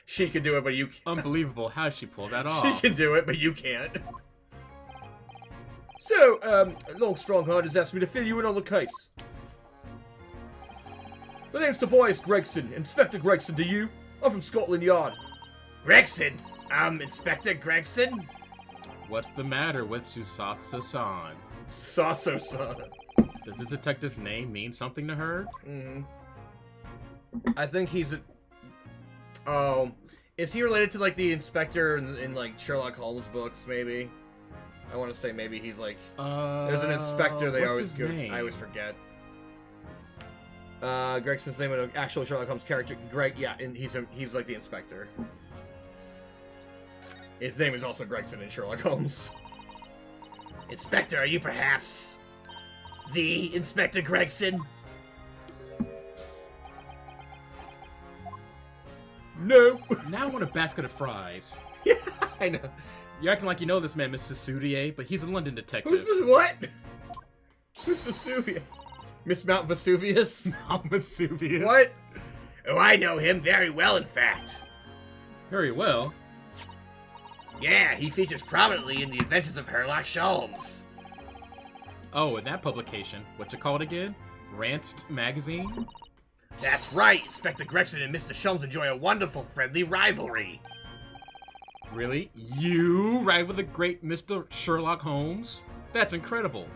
She can do it, but you can't. Unbelievable how she pulled that off. She can do it, but you can't. So, Long Strongheart has asked me to fill you in on the case. The name's Tobias Gregson. Inspector Gregson to you. I'm from Scotland Yard. Gregson? Inspector Gregson? What's the matter with Susato-san? Sasso-san. Does this detective's name mean something to her? I think he's a... Oh. Is he related to, like, the inspector in like, Sherlock Holmes books, maybe? I want to say maybe he's, like... There's an inspector they what's always his go... name? I always forget. Gregson's name in an actual Sherlock Holmes character. Greg, yeah, and he's like, the inspector. His name is also Gregson in Sherlock Holmes. Inspector, are you perhaps the Inspector Gregson? No. Now I want a basket of fries. Yeah, I know. You're acting like you know this man, Mrs. Sudier, but he's a London detective. Who's what? Who's Vesuvius? Miss Mount Vesuvius? Mount Vesuvius? What? Oh, I know him very well, in fact. Very well. Yeah, he features prominently in the adventures of Sherlock Holmes. Oh, in that publication, what you call it again? Rantst magazine? That's right, Inspector Gregson and Mr. Sholmes enjoy a wonderful friendly rivalry. Really? You rival the great Mr. Sherlock Holmes? That's incredible.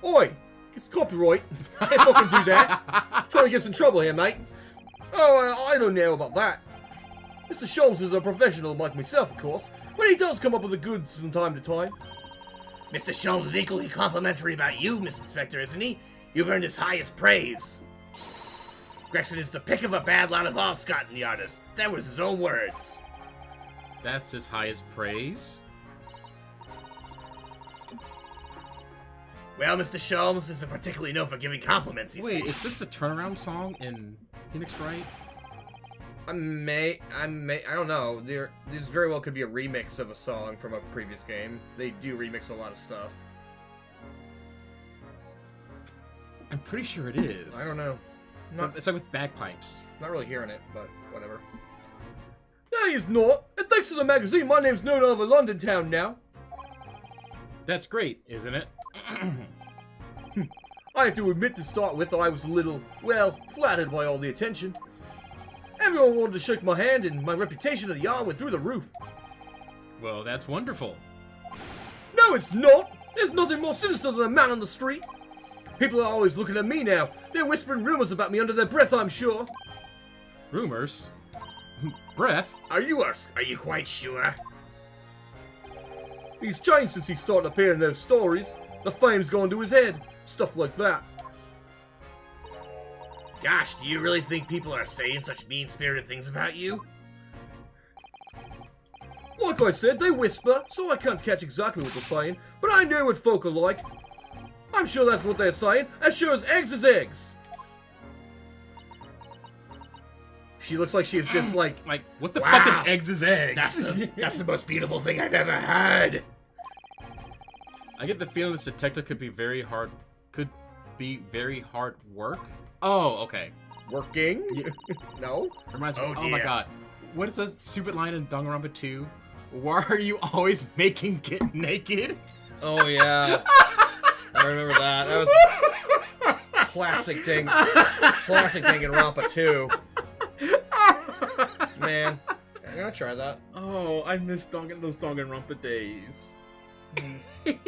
Oi! It's copyright. Can't fucking do that. Trying to get us in trouble here, mate. Oh, I don't know about that. Mr. Sholmes is a professional like myself, of course, but he does come up with the goods from time to time. Mr. Sholmes is equally complimentary about you, Miss Inspector, isn't he? You've earned his highest praise. Gregson is the pick of a bad lot of all Scott and the artists. That was his own words. That's his highest praise? Well, Mr. Sholmes isn't particularly known for giving compliments, you Wait, see. is this the turnaround song in Phoenix Wright? I don't know. This very well could be a remix of a song from a previous game. They do remix a lot of stuff. I'm pretty sure it is. I don't know. It's like with bagpipes. Not really hearing it, but whatever. No, he's not. And thanks to the magazine, my name's known all over London town now. That's great, isn't it? I have to admit to start with, I was a little, well, flattered by all the attention. Everyone wanted to shake my hand, and my reputation at the yard went through the roof. Well, that's wonderful. No, it's not! There's nothing more sinister than a man on the street. People are always looking at me now. They're whispering rumors about me under their breath, I'm sure. Rumors? Breath? Are you quite sure? He's changed since he started appearing in those stories. The fame's gone to his head. Stuff like that. Gosh, do you really think people are saying such mean-spirited things about you? Like I said, they whisper, so I can't catch exactly what they're saying, but I know what folk are like. I'm sure that's what they're saying, as sure as eggs is eggs. She looks like she is just like... Like, what the Wow. fuck is eggs is eggs? That's the most beautiful thing I've ever heard. I get the feeling this detective could be very hard work. Oh, okay. Working? No? Reminds me. Oh, Oh my dear. god. What is that stupid line in Danganronpa 2? Why are you always making get naked? Oh, yeah. I remember that. That was classic thing. Classic thing in Rampa 2. Man, I'm gonna try that. Oh, I miss those Danganronpa days. It's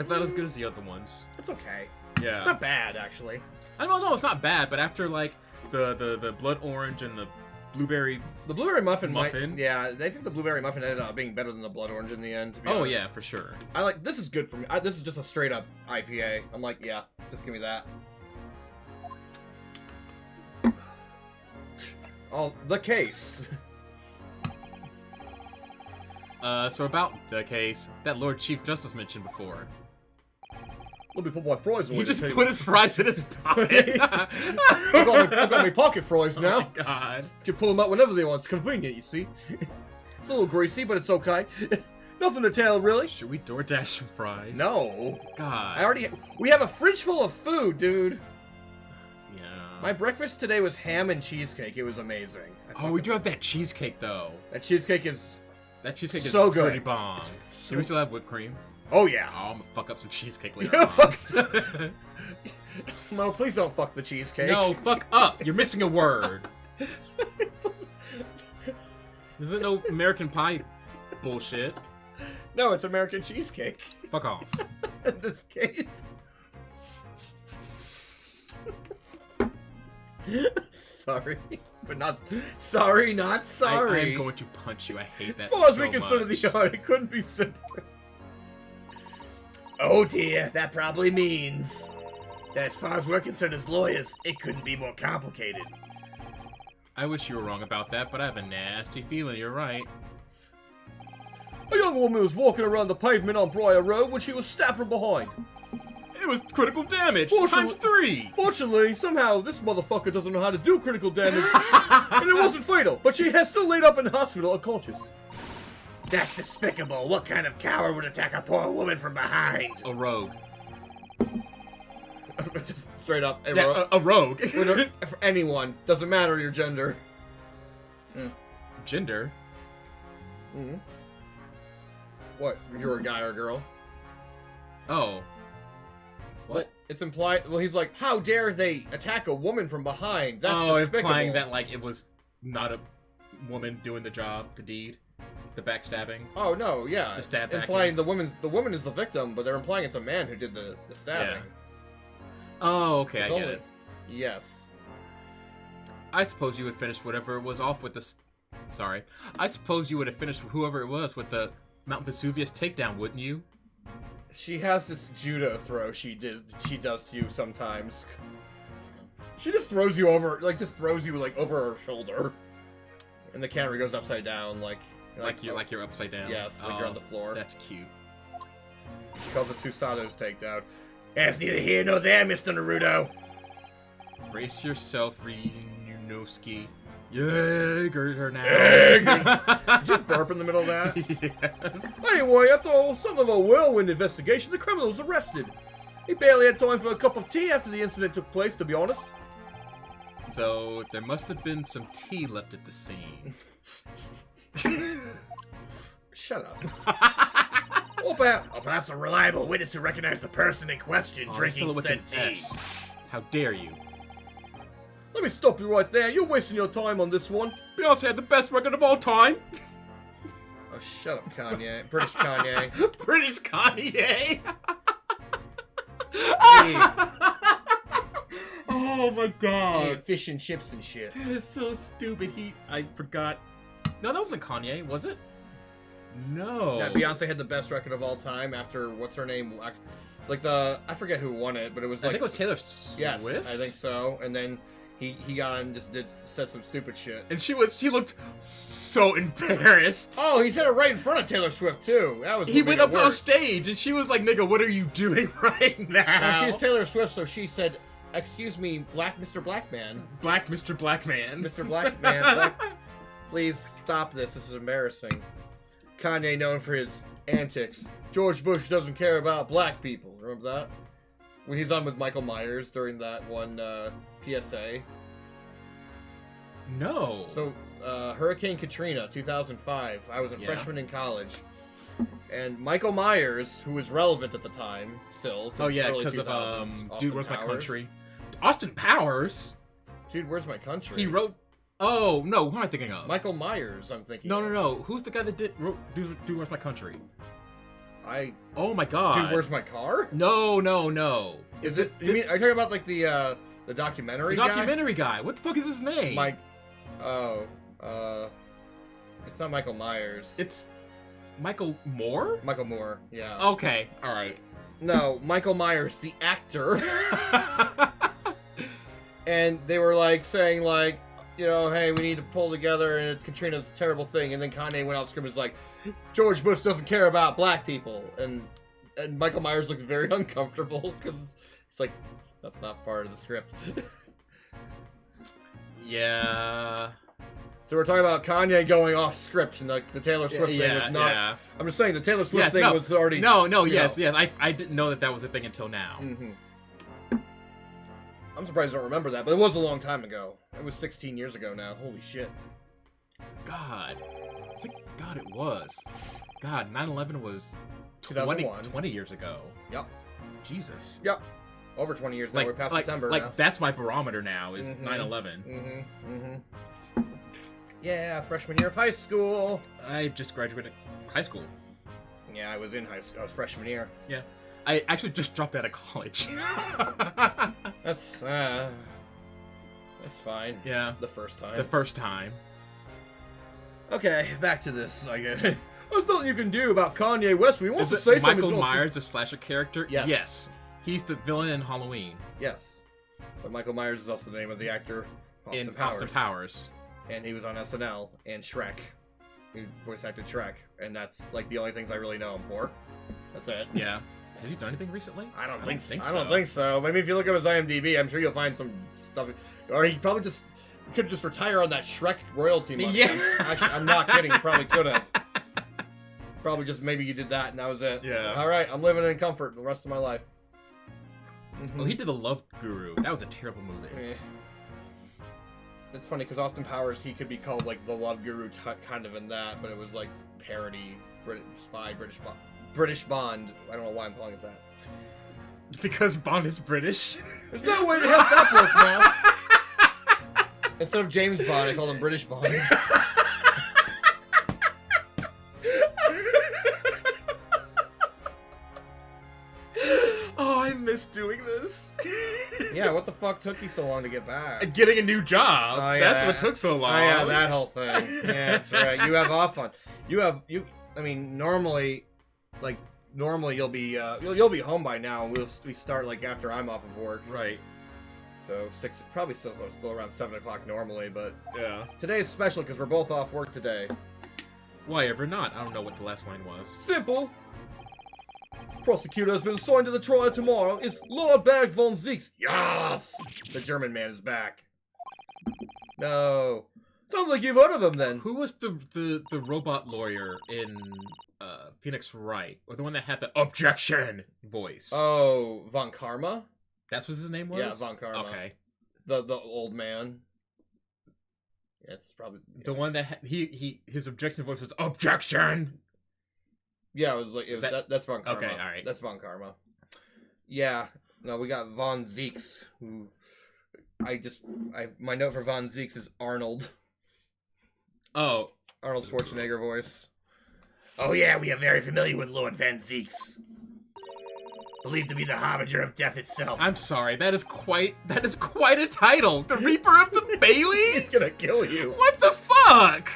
not as good as the other ones. It's okay. Yeah. It's not bad, actually. I don't know, it's not bad, but after like the blood orange and the blueberry. The blueberry muffin, Muffin? yeah, I think the blueberry muffin ended up being better than the blood orange in the end. To be Oh honest. yeah, for sure. I like this is good for me. This is just a straight up IPA. I'm like, yeah, just give me that. Oh, the case. So about the case that Lord Chief Justice mentioned before. Let me put my fries away. He just to take- put his fries in his pocket. I've got my pocket fries now. Oh my god. You can pull them out whenever they want. It's convenient, you see. It's a little greasy, but it's okay. Nothing to tell, really. Should we DoorDash some fries? No. God. We have a fridge full of food, dude. Yeah. My breakfast today was ham and cheesecake. It was amazing. Oh, we do have that cheesecake though. That cheesecake is... That cheesecake So is good. pretty bomb. Do we still have whipped cream? Oh, yeah. Oh, I'm gonna fuck up some cheesecake later. Yeah, on. fuck. No, please don't fuck the cheesecake. No, fuck up. You're missing a word. Isn't no American Pie bullshit. No, it's American cheesecake. Fuck off. In this case. Sorry. But not... Sorry, not sorry. I am going to punch you. I hate that As far as so we consider much. the art, it couldn't be simpler. Oh dear, that probably means that as far as we're concerned as lawyers, it couldn't be more complicated. I wish you were wrong about that, but I have a nasty feeling you're right. A young woman was walking around the pavement on Briar Road when she was stabbed from behind. It was critical damage Fortunately- times 3. Fortunately, somehow this motherfucker doesn't know how to do critical damage, and it wasn't fatal, but she has still laid up in hospital unconscious. That's despicable. What kind of coward would attack a poor woman from behind? A rogue. Just straight up. Yeah, a rogue. For anyone. Doesn't matter your gender. Gender. Mm-hmm. What? You're a guy or a girl? Oh. What? It's implied. Well, he's like, how dare they attack a woman from behind? That's despicable. Implying that like it was not a woman doing the job, the deed, the backstabbing. Oh no, yeah. The stab back implying in. the woman is the victim, but they're implying it's a man who did the stabbing. Oh, okay, It's I get only- it. Yes. I suppose you would finish whatever was off with the. Sorry. I suppose you would have finished whoever it was with the Mount Vesuvius takedown, wouldn't you? She has this judo throw she does to you sometimes. She just throws you over, over her shoulder, and the camera goes upside down, like you're upside down. Yes, like you're on the floor. That's cute. She calls it Susato's takedown. That's neither here nor there, Mr. Naruto. Brace yourself, Ryunosuke. Jaeger now. Did you burp in the middle of that? Yes. Anyway, after something of a whirlwind investigation, the criminal was arrested. He barely had time for a cup of tea after the incident took place, to be honest. So, there must have been some tea left at the scene. Shut up. Or perhaps a reliable witness who recognized the person in question drinking spell it with said an tea. S. How dare you? Let me stop you right there. You're wasting your time on this one. Beyonce had the best record of all time. Oh, shut up, Kanye. British Kanye. British Kanye. Oh my god. Fish and chips and shit. That is so stupid. I forgot. No, that wasn't Kanye, was it? No. Yeah, Beyonce had the best record of all time after, what's her name? I forget who won it, but it was I like... think it was Taylor Swift. Yes, I think so. And then he got on and just said some stupid shit. And she looked so embarrassed. Oh, he said it right in front of Taylor Swift, too. That was He went up on stage and she was like, nigga, what are you doing right now? Well, she's Taylor Swift, so she said, excuse me, Mr. Black Man. Black Mr. Black Man. Mr. Black Man, please stop this. This is embarrassing. Kanye known for his antics. George Bush doesn't care about black people. Remember that? When he's on with Michael Myers during that one PSA. No. So, Hurricane Katrina, 2005. I was a freshman in college. And Michael Myers, who was relevant at the time, still. Oh yeah, because of Dude, Where's My Country? Austin Powers? Dude, Where's My Country? He wrote... Oh, no, who am I thinking of? Michael Myers, I'm thinking No. Who's the guy that wrote Dude, Where's My Country? Oh my god. Dude, Where's My Car? No. Is it... are you talking about, like, the documentary guy? The documentary guy. What the fuck is his name? It's not Michael Myers. It's Michael Moore? Michael Moore, yeah. Okay, alright. No, Michael Myers, the actor. And they were, like, saying, like, you know, hey, we need to pull together, and Katrina's a terrible thing. And then Kanye went out screaming, was like, George Bush doesn't care about black people. And Michael Myers looks very uncomfortable, because it's like, that's not part of the script. Yeah. So we're talking about Kanye going off script, and like the Taylor Swift thing was not. Yeah. I'm just saying the Taylor Swift thing was already. Yes. I didn't know that was a thing until now. Mm-hmm. I'm surprised I don't remember that, but it was a long time ago. It was 16 years ago now. Holy shit. God. It's like, God, it was. God, 9/11 was 20 years ago. Yep. Jesus. Yep. Over 20 years now. We're past September now. That's my barometer now, is 9/11. Yeah, freshman year of high school. I just graduated high school. Yeah, I was in high school. I was freshman year. Yeah. I actually just dropped out of college. That's fine. Yeah. The first time. The first time. Okay, back to this, I guess. There's nothing you can do about Kanye West. We want to say something. Michael Myers, a slasher character? Yes. Yes. He's the villain in Halloween. Yes. But Michael Myers is also the name of the actor, Austin Powers. And he was on SNL and Shrek. He voice acted Shrek. And that's like the only things I really know him for. That's it. Yeah. Has he done anything recently? I don't think so. I don't think so. Maybe if you look up his IMDb, I'm sure you'll find some stuff. Or he probably could just retire on that Shrek royalty money. Yeah. Actually, I'm not kidding. He probably could have. Probably just maybe you did that and that was it. Yeah. All right, I'm living in comfort the rest of my life. Oh, he did The Love Guru. That was a terrible movie. It's funny because Austin Powers, he could be called like the Love Guru kind of in that, but it was like parody British Bond. I don't know why I'm calling it that. Because Bond is British. There's no way to help that work now. Instead of James Bond, I called him British Bond. Oh, I miss doing this. Yeah, what the fuck took you so long to get back? Getting a new job. Oh, yeah, that's what took so long. Oh, yeah, that whole thing. Yeah, that's right. You have off on. I mean, normally you'll be home by now, and we start like after I'm off of work. Right. So probably still around 7 o'clock normally, but Yeah. today's special because we're both off work today. Why ever not? I don't know what the last line was. Simple. Prosecutor has been assigned to the trial tomorrow. It's Lord Berg von Zieks. Yes! The German man is back. No. Sounds like you've heard of him then. Who was the robot lawyer in Phoenix Wright? Or the one that had the objection voice? Oh, Von Karma? That's what his name was? Yeah, Von Karma. Okay. The old man. Yeah, it's probably... Yeah. The one that his objection voice was objection! Yeah, that's Von Karma. Okay, alright. That's Von Karma. Yeah. No, we got Von Zieks, who... my note for Von Zieks is Arnold. Oh. Arnold Schwarzenegger voice. Oh yeah, we are very familiar with Lord Van Zieks. Believed to be the harbinger of death itself. I'm sorry, that is quite a title! The Reaper of the Bailey? He's gonna kill you. What the fuck?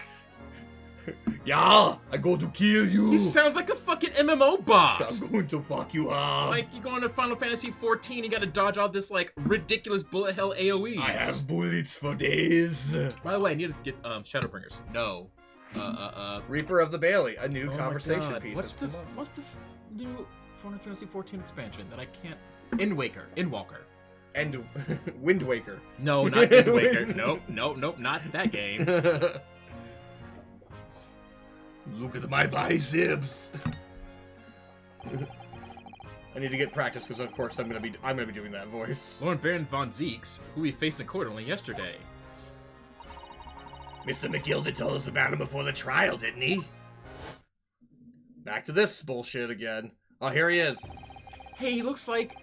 Yeah, I'm going to kill you. He sounds like a fucking MMO boss! I'm going to fuck you up. Like, you go into Final Fantasy XIV, you gotta dodge all this, like, ridiculous bullet hell AoEs. I have bullets for days. By the way, I need to get, Shadowbringers. No. Reaper of the Bailey, a new Oh my conversation God. piece. What's the new Final Fantasy XIV expansion that I can't... Endwalker. And Wind Waker. No, not Endwaker. Nope, not that game. Look at my biceps. I need to get practice because, of course, I'm gonna be doing that voice. Lord Baron von Zieks, who we faced in court only yesterday. Mr. McGilda told us about him before the trial, didn't he? Back to this bullshit again. Oh, here he is. Hey, he looks like,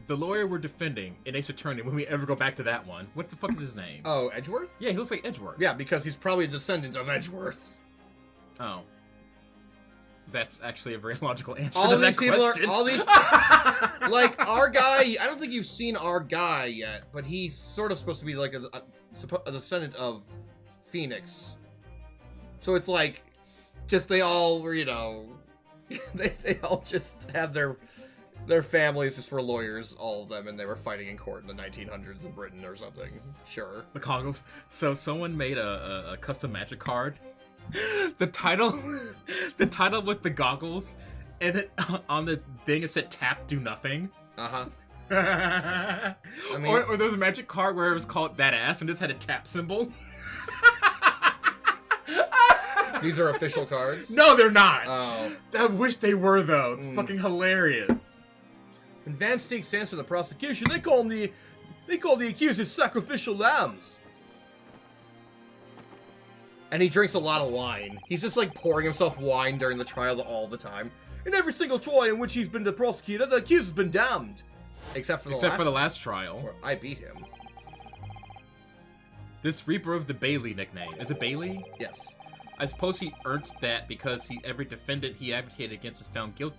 the lawyer we're defending in Ace Attorney when we ever go back to that one. What the fuck is his name? Oh, Edgeworth? Yeah, he looks like Edgeworth. Yeah, because he's probably a descendant of Edgeworth. Oh. That's actually a very logical answer All to these that people question. are all these like our guy. I don't think you've seen our guy yet, but he's sort of supposed to be like a descendant of Phoenix. So it's like, just they all, they all just have their families just were lawyers, all of them, and they were fighting in court in the 1900s in Britain or something. Sure. The goggles. So someone made a custom magic card. The title was the goggles, and on the thing it said "tap, do nothing." Uh-huh. I mean- or there was a magic card where it was called that ass and just had a tap symbol. These are official cards? No, they're not. Oh. I wish they were though. It's fucking hilarious. When Van Steek stands for the prosecution, they call the accusers sacrificial lambs. And he drinks a lot of wine. He's just like pouring himself wine during the trial all the time. In every single trial in which he's been the prosecutor, the accuser's been damned. Except for the last trial. where I beat him. This Reaper of the Bailey nickname. Is it Bailey? Yes. I suppose he earned that because every defendant he advocated against is found guilty.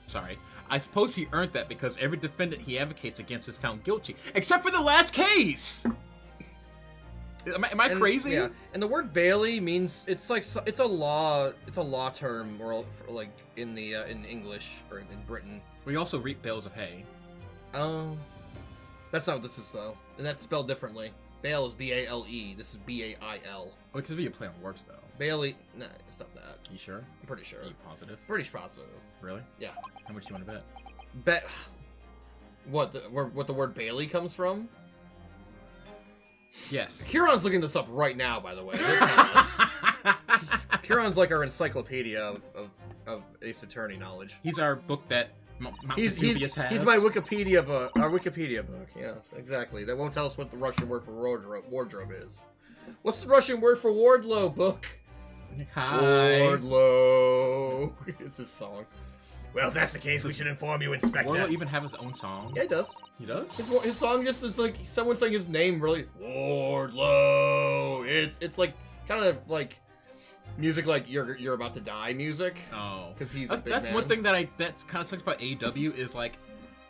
Sorry. I suppose he earned that because every defendant he advocates against is found guilty. Except for the last case! Am I crazy? Yeah. And the word Bailey means it's a law term or like in English or in Britain. We also reap bales of hay. Oh. That's not what this is though. And that's spelled differently. Bale is B-A-L-E. This is B-A-I-L. Well, it could be a play on words though. Bailey. Nah, it's not that. You sure? I'm pretty sure. Are you positive? Pretty positive. Really? Yeah. How much do you want to bet? Bet. What the word Bailey comes from? Yes. Kieran's looking this up right now, by the way. Kieran's like our encyclopedia of Ace Attorney knowledge. He's our book that Mount He's Vesuvius has. my Wikipedia book. Our Wikipedia book. Yeah, exactly. That won't tell us what the Russian word for wardrobe is. What's the Russian word for Wardlow, book? Hi. Wardlow. It's his song. Well, if that's the case, we should inform you, Inspector. Warlow even have his own song? Yeah, he does. He does? His song just is like someone saying his name really. Wardlow. It's like kind of like music like you're about to die music. Oh, because he's that's one thing that kind of sucks about AEW is like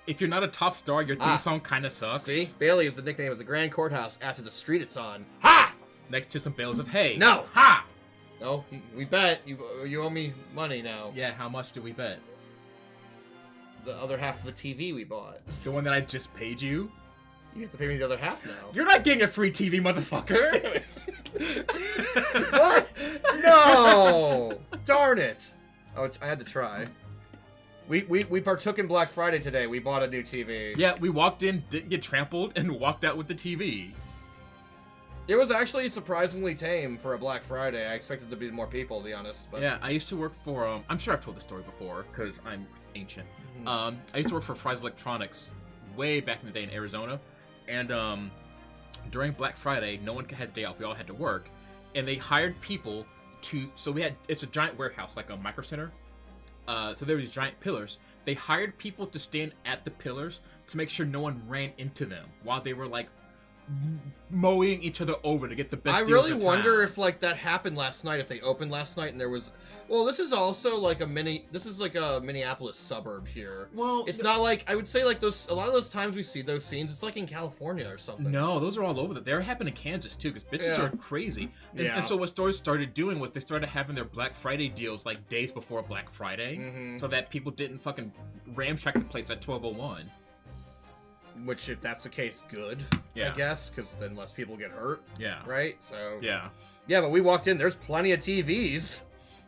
if you're not a top star, your theme song kind of sucks. See, Bailey is the nickname of the Grand Courthouse after the street it's on. Ha! Next to some bales of hay. No, Ha! No, we bet you owe me money now. Yeah, how much do we bet? the other half of the TV we bought. The one that I just paid you? You have to pay me the other half now. You're not getting a free TV, motherfucker! Damn it. What? No! Darn it! Oh, I had to try. We partook in Black Friday today. We bought a new TV. Yeah, we walked in, didn't get trampled, and walked out with the TV. It was actually surprisingly tame for a Black Friday. I expected there to be more people, to be honest. But... Yeah, I used to work for, I'm sure I've told this story before, because I'm ancient. I used to work for Fry's Electronics way back in the day in Arizona. And during Black Friday, no one had a day off. We all had to work. And they hired people to, so we had, it's a giant warehouse, like a micro center. So there were these giant pillars. They hired people to stand at the pillars to make sure no one ran into them while they were like mowing each other over to get the best I deals really in wonder town. if like that happened last night, if they opened last night and there was, well, this is also like a Minneapolis suburb here. Well, It's not like, I would say like those, a lot of those times we see those scenes, it's like in California or something. No, those are all over. They're happening in Kansas too, because bitches Yeah. are crazy. And, Yeah. and so what stores started doing was they started having their Black Friday deals like days before Black Friday, Mhm. so that people didn't fucking ramshack the place at 12:01. Which, if that's the case, good, Yeah. I guess, because then less people get hurt, Yeah. right? So, Yeah. yeah, but we walked in, there's plenty of TVs.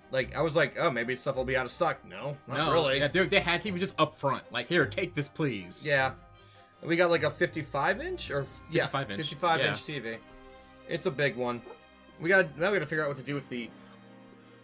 Like, I was like, oh, maybe stuff will be out of stock. No, not really. Yeah, they had TVs just up front. Like, here, take this, please. Yeah. We got like a 55-inch, or, yeah, 55-inch. 55-inch TV. It's a big one. Now we gotta figure out what to do with the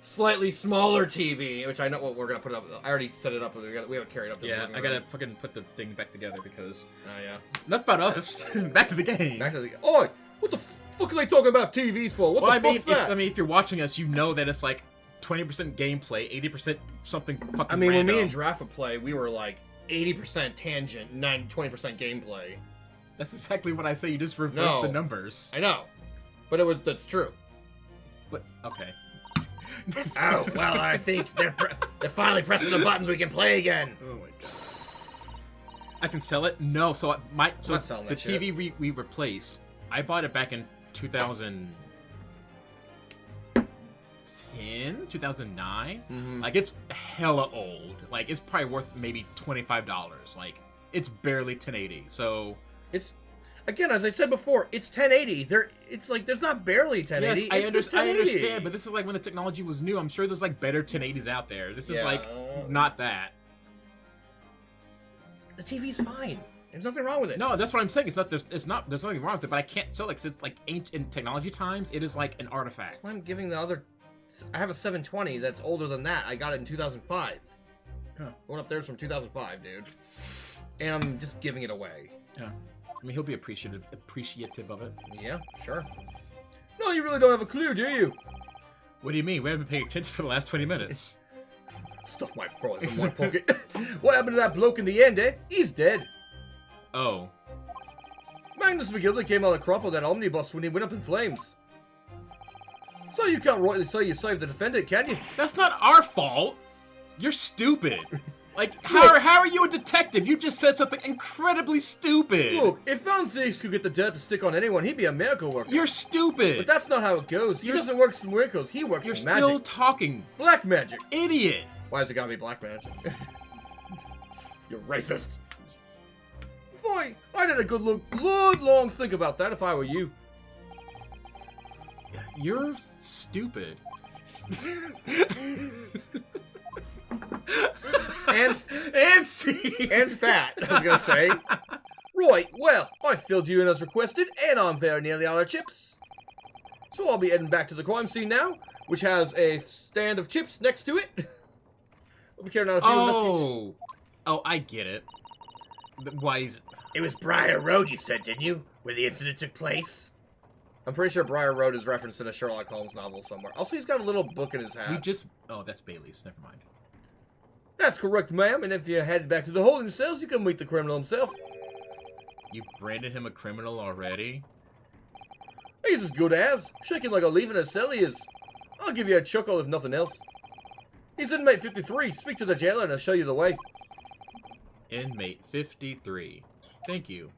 slightly smaller TV, which I know what we're gonna put up. I already set it up, but we gotta carry it up to the Yeah, living I room. gotta fucking put the thing back together because Oh, yeah. enough about us. Back to the game. Back to the... Oh, what the fuck are they talking about TVs for? What Well, the fuck's that? if you're watching us, you know that it's like 20% gameplay, 80% something fucking I mean, random. when me and Giraffe would play, we were like 80% tangent, 20% gameplay. That's exactly what I say. You just reverse No. the numbers. I know, but that's true. But okay. Oh, well, I think they're finally pressing the buttons we can play again. Oh my god. I can sell it? No. So Not selling the that shit. TV we replaced. I bought it back in 2010, 2009. Mhm. Like it's hella old. Like it's probably worth maybe $25. Like it's barely 1080. So It's again, as I said before, it's 1080. It's like there's not barely 1080. yes, it's just I 1080. understand, but this is like when the technology was new. I'm sure there's like better 1080s out there. This is Yeah. like not that. The TV's fine. There's nothing wrong with it. No, that's what I'm saying. There's nothing wrong with it, but I can't sell it because it's like ancient technology times. It is like an artifact. That's why I'm giving the other. I have a 720 that's older than that. I got it in 2005. Huh. One upstairs from 2005, dude. And I'm just giving it away. Yeah. I mean, he'll be appreciative of it. Yeah, sure. No, you really don't have a clue, do you? What do you mean? We haven't been paying attention for the last 20 minutes. Stuff my froze in one pocket. What happened to that bloke in the end, eh? He's dead. Oh. Magnus McGilda came out of the crop of that omnibus when he went up in flames. So you can't rightly say you saved the defendant, can you? That's not our fault. You're stupid. Like, how are you a detective? You just said something incredibly stupid. Look, if Van Zix could get the dirt to stick on anyone, he'd be a miracle worker. You're stupid. But that's not how it goes. He doesn't work some miracles. He works You're some still magic. talking. Black magic. Idiot. Why has it gotta be black magic? You're racist. Boy, I'd had a good long think about that if I were you. You're stupid. And see. and fat, I was gonna say. Right, well, I filled you in as requested, and I'm very nearly out of chips. So I'll be heading back to the crime scene now, which has a stand of chips next to it. We'll be carrying out a few investigations. Oh, I get it. Why is... It was Briar Road, you said, didn't you? Where the incident took place? I'm pretty sure Briar Road is referenced in a Sherlock Holmes novel somewhere. Also, he's got a little book in his hat. We just... Oh, that's Bailey's. Never mind. That's correct, ma'am, and if you head back to the holding cells, you can meet the criminal himself. You branded him a criminal already? He's as good as. Shaking like a leaf in a cell he is. I'll give you a chuckle if nothing else. He's inmate 53. Speak to the jailer and I'll show you the way. Inmate 53. Thank you.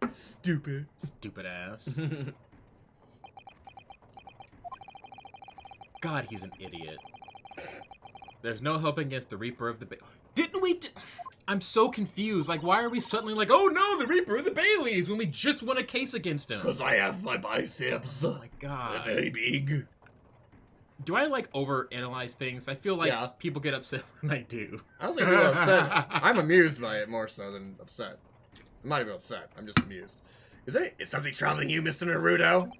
Stupid. Stupid ass. God, he's an idiot. There's no helping against the Reaper of the... Didn't we? I'm so confused. Like, why are we suddenly like, oh no, the Reaper, the Baileys, when we just won a case against him? Because I have my biceps. Oh my god. They're very big. Do I like overanalyze things? I feel like Yeah. people get upset when I do. I don't think people are upset. I'm amused by it more so than upset. I'm not even upset. I'm just amused. Is something troubling you, Mr. Naruto?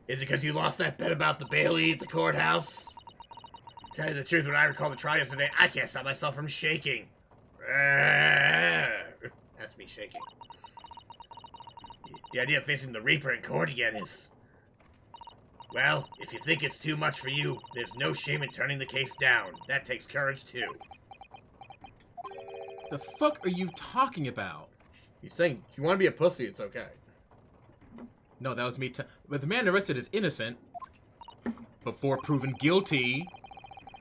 Is it because you lost that bet about the Bailey at the courthouse? Tell you the truth, when I recall the trial yesterday, I can't stop myself from shaking. That's me shaking. The idea of facing the Reaper in court again is... Well, if you think it's too much for you, there's no shame in turning the case down. That takes courage, too. The fuck are you talking about? He's saying, if you want to be a pussy, it's okay. No, that was me. But the man arrested is innocent before proven guilty.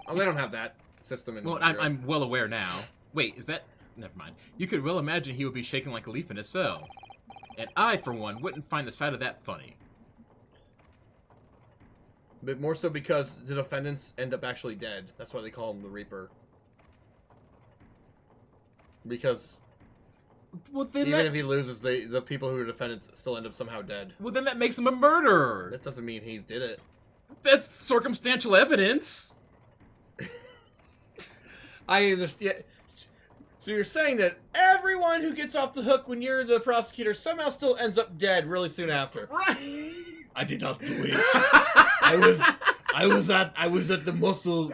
Oh, they don't have that system in Well, Europe. I'm well aware now. Wait, is that... Never mind. You could well imagine he would be shaking like a leaf in his cell. And I, for one, wouldn't find the sight of that funny. But more so because the defendants end up actually dead. That's why they call him the Reaper. Because Well, then even that... if he loses, the people who are defendants still end up somehow dead. Well, then that makes him a murderer. That doesn't mean he's did it. That's circumstantial evidence. I understand. So you're saying that everyone who gets off the hook when you're the prosecutor somehow still ends up dead really soon after. Right. I did not do it. I was at the muscle.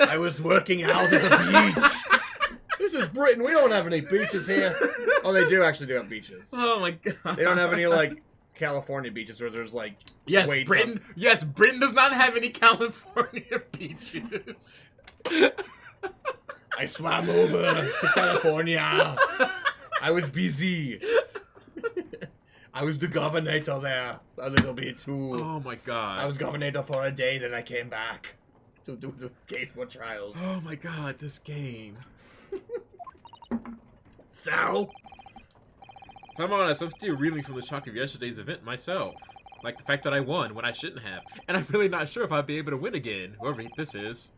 I was working out at the beach. This is Britain. We don't have any beaches here. Oh, they do actually do have beaches. Oh my god. They don't have any, like, California beaches where there's, like, Yes, weights Britain. up. Yes, Britain does not have any California beaches. I swam over to California. I was busy. I was the governor there a little bit too. Oh my god. I was governor for a day, then I came back to do the case for trials. Oh my god, this game. So, If I'm honest, I'm still reeling from the shock of yesterday's event myself. Like the fact that I won when I shouldn't have. And I'm really not sure if I'll be able to win again, whoever this is.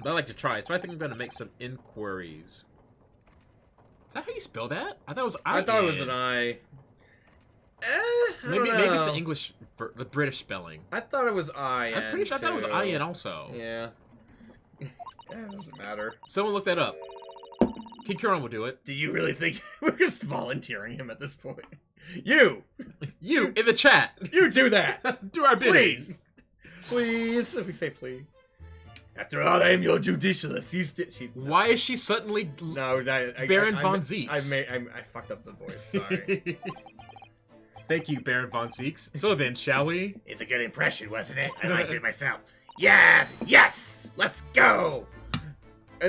But I like to try, so I think I'm going to make some inquiries. Is that how you spell that? I thought it was I. I thought it was an I. Maybe it's the English, the British spelling. I thought it was I. I'm pretty sure I thought it was IN also. Yeah. It doesn't matter. Someone look that up. King Kieran will do it. Do you really think we're just volunteering him at this point? You! You in the chat. You do that! Do our bidding. Please! Please, if we say please. After all, I am your judicialist. She's Why is she suddenly No, Baron von Zeeks? I fucked up the voice. Sorry. Thank you, Baron von Zeeks. So then, shall we? It's a good impression, wasn't it? I liked it myself. Yeah! Yes! Let's go!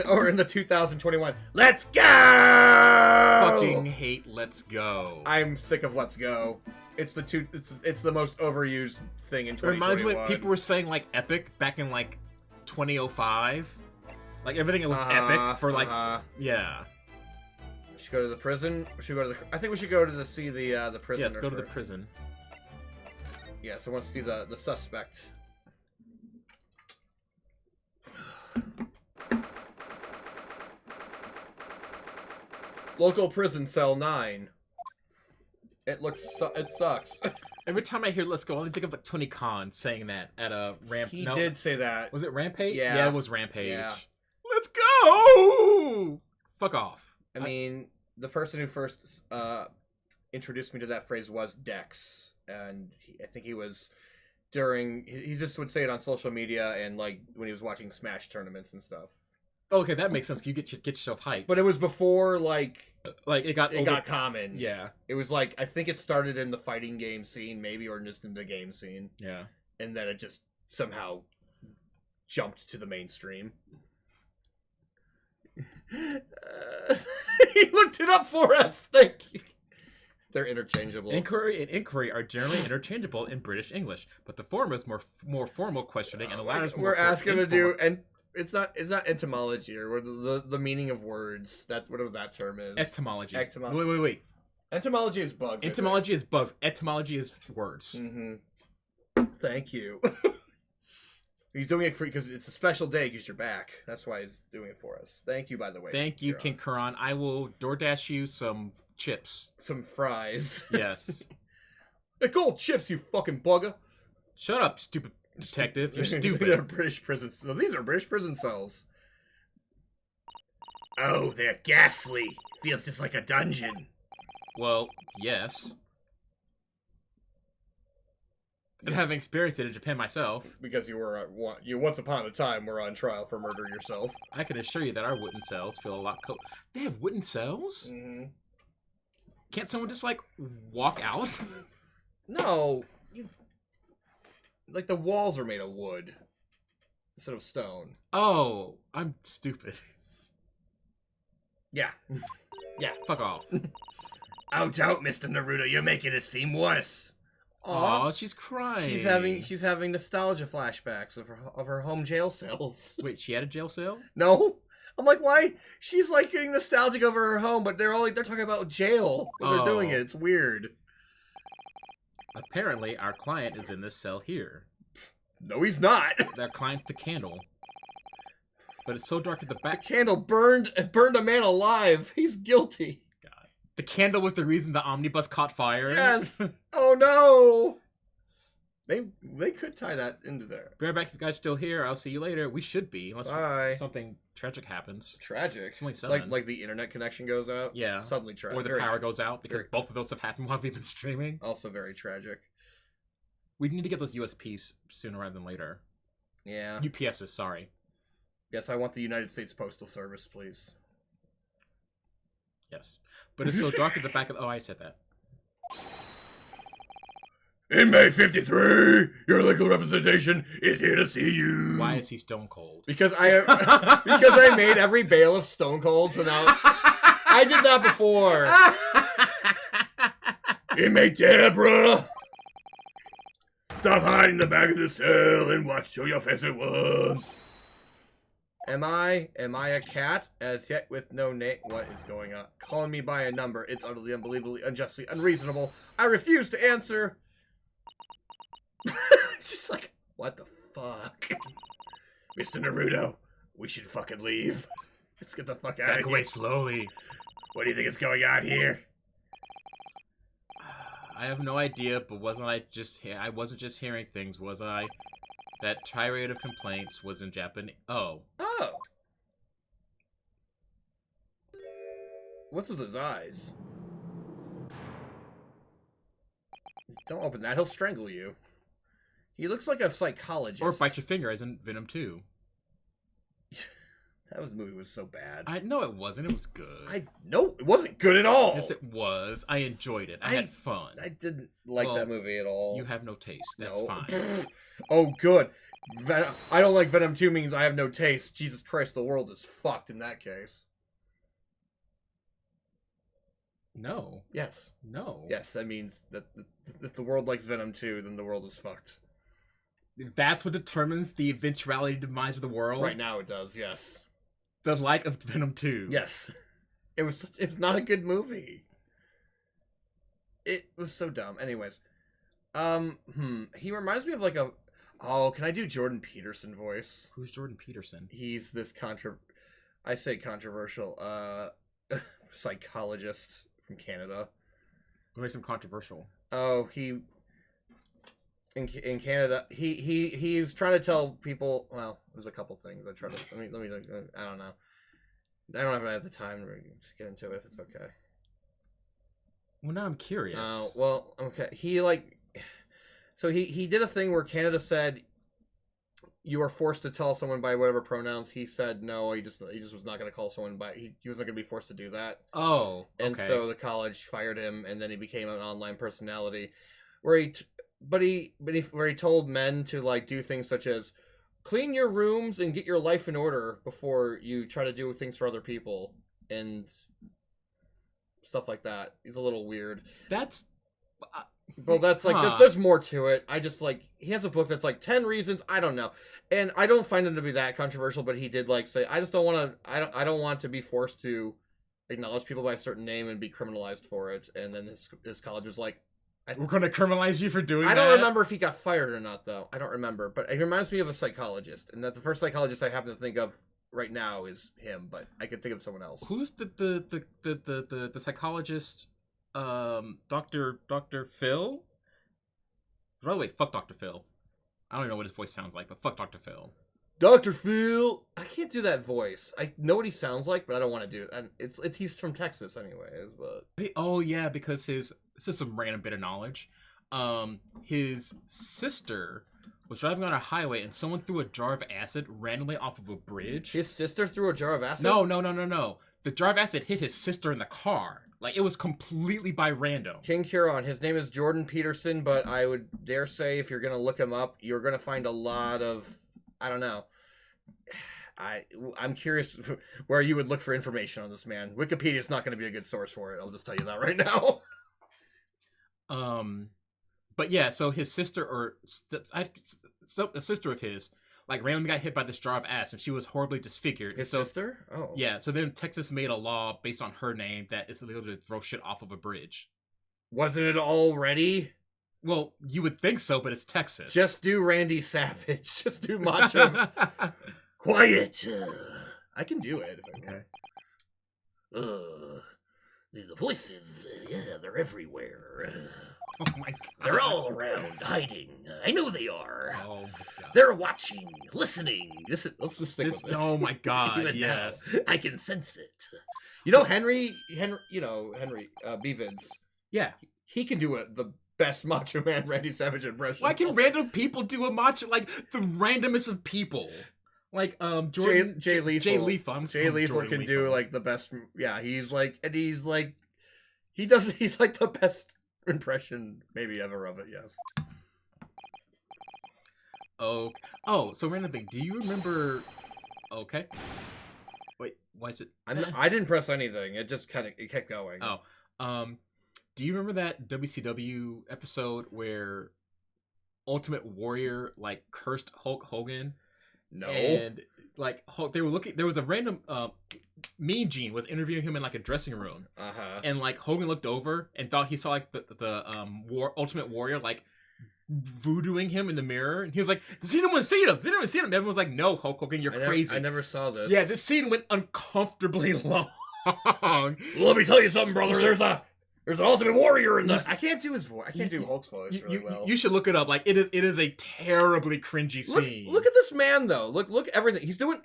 Or in the 2021. Let's go! Fucking hate Let's Go. I'm sick of Let's Go. It's the most overused thing in It 2021. reminds me when people were saying like epic back in like 2005. Like everything it was epic for like yeah. We should go to the prison. We should go to the. I think we should go to see the prison. Yeah, let's go to the prison. Yes, I want to see the suspect. Local prison cell 9. It sucks. Every time I hear Let's Go, I only think of like Tony Khan saying that at a ramp. He no, did say that. Was it Rampage? Yeah. Yeah, it was Rampage. Yeah. Let's go! Fuck off. I mean, the person who first introduced me to that phrase was Dex, and I think he was he just would say it on social media and like when he was watching Smash tournaments and stuff. Okay, that makes sense. You get yourself hyped. But it was before like it got common. Yeah. It was like I think it started in the fighting game scene, maybe, or just in the game scene, Yeah. and then it just somehow jumped to the mainstream. He looked it up for us. Thank you. They're interchangeable. Inquiry and inquiry are generally interchangeable in British English, but the former is more formal questioning, and the latter is more. We're asking to informal. do, and it's not entomology or the meaning of words. That's whatever that term is. Etymology. Etymology. Wait. Entomology is bugs. Entomology is bugs. Etymology is words. Mm-hmm. Thank you. He's doing it because it's a special day because you're back. That's why he's doing it for us. Thank you, by the way. Thank you, Kira. King Karan. I will DoorDash you some chips. Some fries. Yes. They're called chips, you fucking bugger. Shut up, stupid detective. You're They're stupid. British prison cells. These are British prison cells. Oh, they're ghastly. Feels just like a dungeon. Well, yes. And having experienced it in Japan myself, Because you were you once upon a time were on trial for murder yourself. I can assure you that our wooden cells feel a lot cold. They have wooden cells? Mm-hmm. Can't someone just, like, walk out? No, like the walls are made of wood instead of stone. Oh, I'm stupid. Yeah. Yeah, fuck off. Oh, don't, Mr. Naruto. You're making it seem worse. Aw, she's crying. She's having nostalgia flashbacks of her home jail cells. Wait, she had a jail cell? No, I'm like, why? She's like getting nostalgic over her home, but they're talking about jail when they're doing it. It's weird. Apparently, our client is in this cell here. No, he's not. Their client's the candle. But it's so dark at the The back. candle burned a man alive. He's guilty. God. The candle was the reason the omnibus caught fire. Yes. Oh no. They could tie that into there. Be right back if you guys are still here. I'll see you later. We should be, unless Bye. something tragic happens. Tragic. It's only 7. Like the internet connection goes out. Yeah. Suddenly tragic. Or the power goes out, because both of those have happened while we've been streaming. Also very tragic. We need to get those USPs sooner rather than later. Yeah. UPSs, sorry. Yes, I want the United States Postal Service, please. Yes. But it's so dark at the back of... Oh, I said that. Inmate 53, your legal representation is here to see you. Why is he stone cold? Because I made every bailiff stone cold, so now I did that before. Inmate Deborah, stop hiding in the back of the cell and show your face at once. Am I a cat? As yet with no name. What is going on? Calling me by a number. It's utterly, unbelievably, unjustly, unreasonable. I refuse to answer. Just like, what the fuck? Mr. Naruto, we should fucking leave. Let's get the fuck out Back of away here. slowly. What do you think is going on here? I have no idea, but I wasn't just hearing things, was I? That tirade of complaints was in Japanese. Oh. Oh. What's with his eyes? Don't open that. He'll strangle you. He looks like a psychologist. Or bite your finger, as in Venom 2. That movie was so bad. I know it wasn't. It was good. No, it wasn't good at all. Yes, it was. I enjoyed it. I had fun. I didn't like Well, that movie at all. You have no taste. That's No. fine. Oh, good. I don't like Venom 2 means I have no taste. Jesus Christ, the world is fucked in that case. No. Yes. No. Yes, that means that if the world likes Venom 2, then the world is fucked. That's what determines the eventuality demise of the world? Right now it does, yes. The like of Venom 2. Yes. It's not a good movie. It was so dumb. Anyways. He reminds me of like a... Oh, can I do Jordan Peterson voice? Who's Jordan Peterson? He's this I say controversial, psychologist from Canada. What makes him controversial? Oh, in Canada, he was trying to tell people. Well, there's a couple things I try to. Let me. I don't know. I don't have the time to get into it if it's okay. Well, now I'm curious. Well, okay. So he did a thing where Canada said you are forced to tell someone by whatever pronouns. He said no. He just was not going to call someone by. He was not going to be forced to do that. Oh, okay. And so the college fired him, and then he became an online personality, where he told men to like do things such as clean your rooms and get your life in order before you try to do things for other people and stuff like that. He's a little weird. That's... Well, that's like there's more to it. I just like he has a book that's like 10 reasons. I don't know, and I don't find him to be that controversial. But he did like say I just don't want to. I don't want to be forced to acknowledge people by a certain name and be criminalized for it. And then his college was like, We're gonna criminalize you for doing that? I don't remember if he got fired or not, though. I don't remember. But it reminds me of a psychologist. And that the first psychologist I happen to think of right now is him. But I could think of someone else. Who's the psychologist? Dr. Phil? By the way, fuck Dr. Phil. I don't even know what his voice sounds like, but fuck Dr. Phil. Dr. Phil. I can't do that voice. I know what he sounds like, but I don't want to do it. And it's he's from Texas, anyways. But Oh yeah, because this is some random bit of knowledge. His sister was driving on a highway and someone threw a jar of acid randomly off of a bridge. his sister threw a jar of acid. No. The jar of acid hit his sister in the car. Like, it was completely by random. King Huron. His name is Jordan Peterson, but I would dare say if you're gonna look him up, you're gonna find a lot of, I don't know. I'm curious where you would look for information on this man. Wikipedia is not going to be a good source for it. I'll just tell you that right now. But yeah, so his sister a sister of his, like, randomly got hit by this jar of acid, and she was horribly disfigured. His so, sister? Oh. Yeah, so then Texas made a law based on her name that it's illegal to throw shit off of a bridge. Wasn't it already? Well, you would think so, but it's Texas. Just do Randy Savage. Just do Macho. Quiet. I can do it. Okay. The voices, yeah, they're everywhere. Oh my god. They're all around, hiding. I know they are. Oh my god. They're watching, listening. Let's just stick with it. Oh my god, Even now, yes. I can sense it. You know Henry Beavids. Yeah. He can do the best Macho Man Randy Savage impression. Why can random people do a macho, like, the randomest of people? Like, Jordan... Jay Lethal. Jay Lethal. I'm Jay Lethal Jordan can do Lethal. like the best. Yeah, he's like the best impression maybe ever of it. Yes. Oh, so random thing. Do you remember? Okay. Wait, why is it? I didn't press anything. It just it kept going. Oh, do you remember that WCW episode where Ultimate Warrior like cursed Hulk Hogan? No. And like they were looking. There was a random. Mean Gene was interviewing him in like a dressing room, and like Hogan looked over and thought he saw like the Ultimate Warrior like voodooing him in the mirror, and he was like, "Does anyone see him? Does anyone see him?" Everyone was like, "No, Hulk Hogan, you're crazy." I never saw this. Yeah, this scene went uncomfortably long. Well, let me tell you something, brother. There's an Ultimate Warrior in this. I can't do his voice. I can't do Hulk's voice really well. You should look it up. Like it is a terribly cringy scene. Look at this man though. Look everything he's doing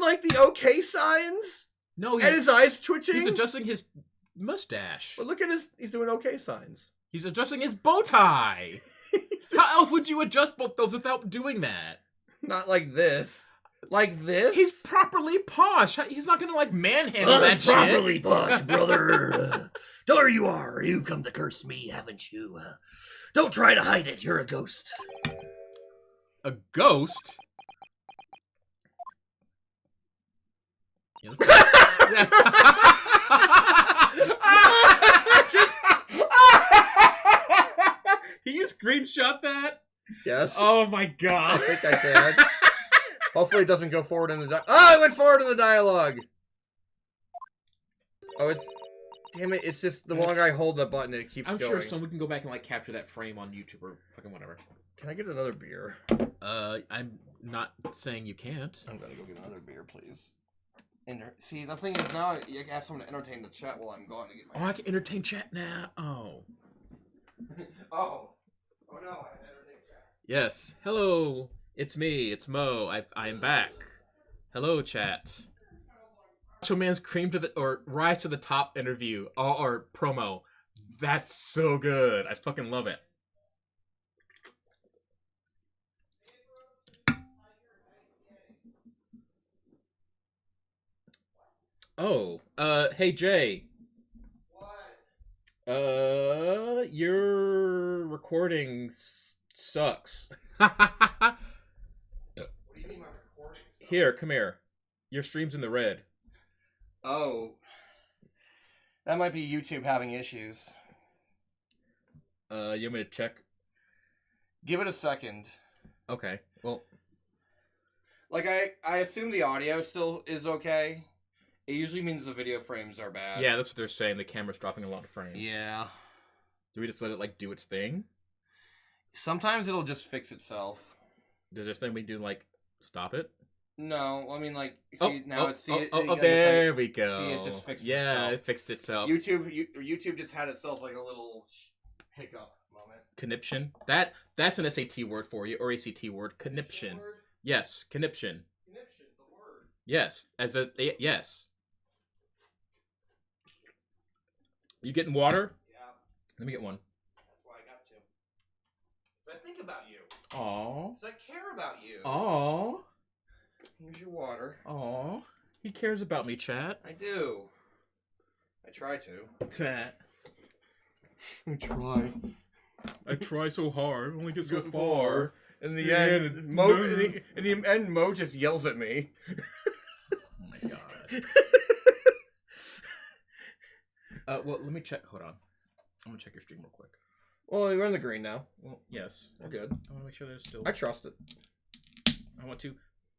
like the okay signs. No, and his eyes twitching. He's adjusting his mustache. But look at he's doing okay signs. He's adjusting his bow tie. How else would you adjust both those without doing that? Not like this. Like this? He's properly posh. He's not gonna like manhandle that shit. Properly posh, brother. There you are. You've come to curse me, haven't you? Don't try to hide it. You're a ghost. A ghost? Yeah, Can you screenshot that? Yes. Oh my god. I think I can. Hopefully it doesn't go forward in the it went forward in the dialogue! Oh, damn it, it's just the longer I hold the button, it keeps I'm going. sure someone can go back and like capture that frame on YouTube or fucking whatever. Can I get another beer? I'm not saying you can't. I'm gonna go get another beer, please. See, the thing is now you have someone to entertain the chat while I'm going to get my... Oh, I can entertain chat now. Oh. Oh no, I can entertain chat. Yes. Hello. It's me. It's Mo. I'm back. Hello, chat. Macho Man's rise to the top interview or promo. That's so good. I fucking love it. Oh, hey Jay. What? Your recording sucks. What do you mean my recording sucks? Here, come here. Your stream's in the red. Oh. That might be YouTube having issues. You want me to check? Give it a second. Okay. Well, like I assume the audio still is okay. It usually means the video frames are bad. yeah, that's what they're saying. The camera's dropping a lot of frames. Yeah. Do we just let it like do its thing? Sometimes it'll just fix itself. Does there thing we do like stop it? No, I mean like There we go. See, it just fixed yeah, itself. it fixed itself. YouTube just had itself like a little hiccup moment. Conniption. That's an SAT word for you, or ACT word. Conniption. Yes, conniption. Conniption, the word. Yes, yes. You getting water? Yeah, Let me get one. that's why I got to. 'Cause I think about you. Aww. 'Cause I care about you. Aww. Here's your water. Aww. He cares about me, chat. I do. I try to. Chat. I try. I try so hard, only get so Go far. In the Yeah, end, in the end, Mo just yells at me. Oh my god. Well, let me check. Hold on. I'm gonna check your stream real quick. Well, we're in the green now. Well, yes. We're good. I want to make sure there's still. I trust it. I want to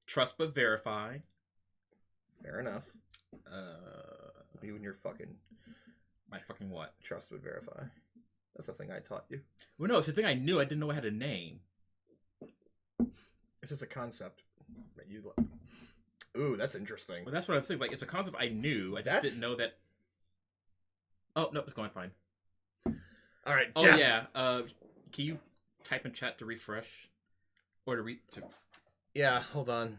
trust but verify. Fair enough. You and your fucking My fucking what? trust but verify. That's the thing I taught you. Well, no, it's the thing I knew. I didn't know I had a name. It's just a concept that you. Ooh, that's interesting. Well, that's what I'm saying. Like, it's a concept I knew. I just didn't know that. Oh no, it's going fine. All right. Oh yeah. Can you type in chat to refresh, or to Yeah. Hold on.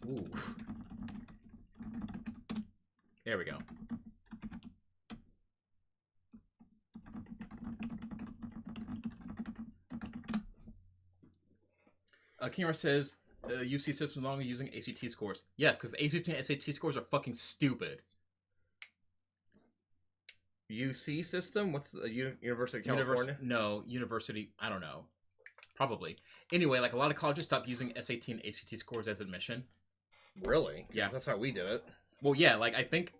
Ooh. There we go. Kimura says, UC system no longer using ACT scores. Yes, because the ACT and SAT scores are fucking stupid. UC system? What's the University of California? University. I don't know. Probably. Anyway, like a lot of colleges stopped using SAT and ACT scores as admission. Really? Yeah. That's how we did it. Well, yeah, like I think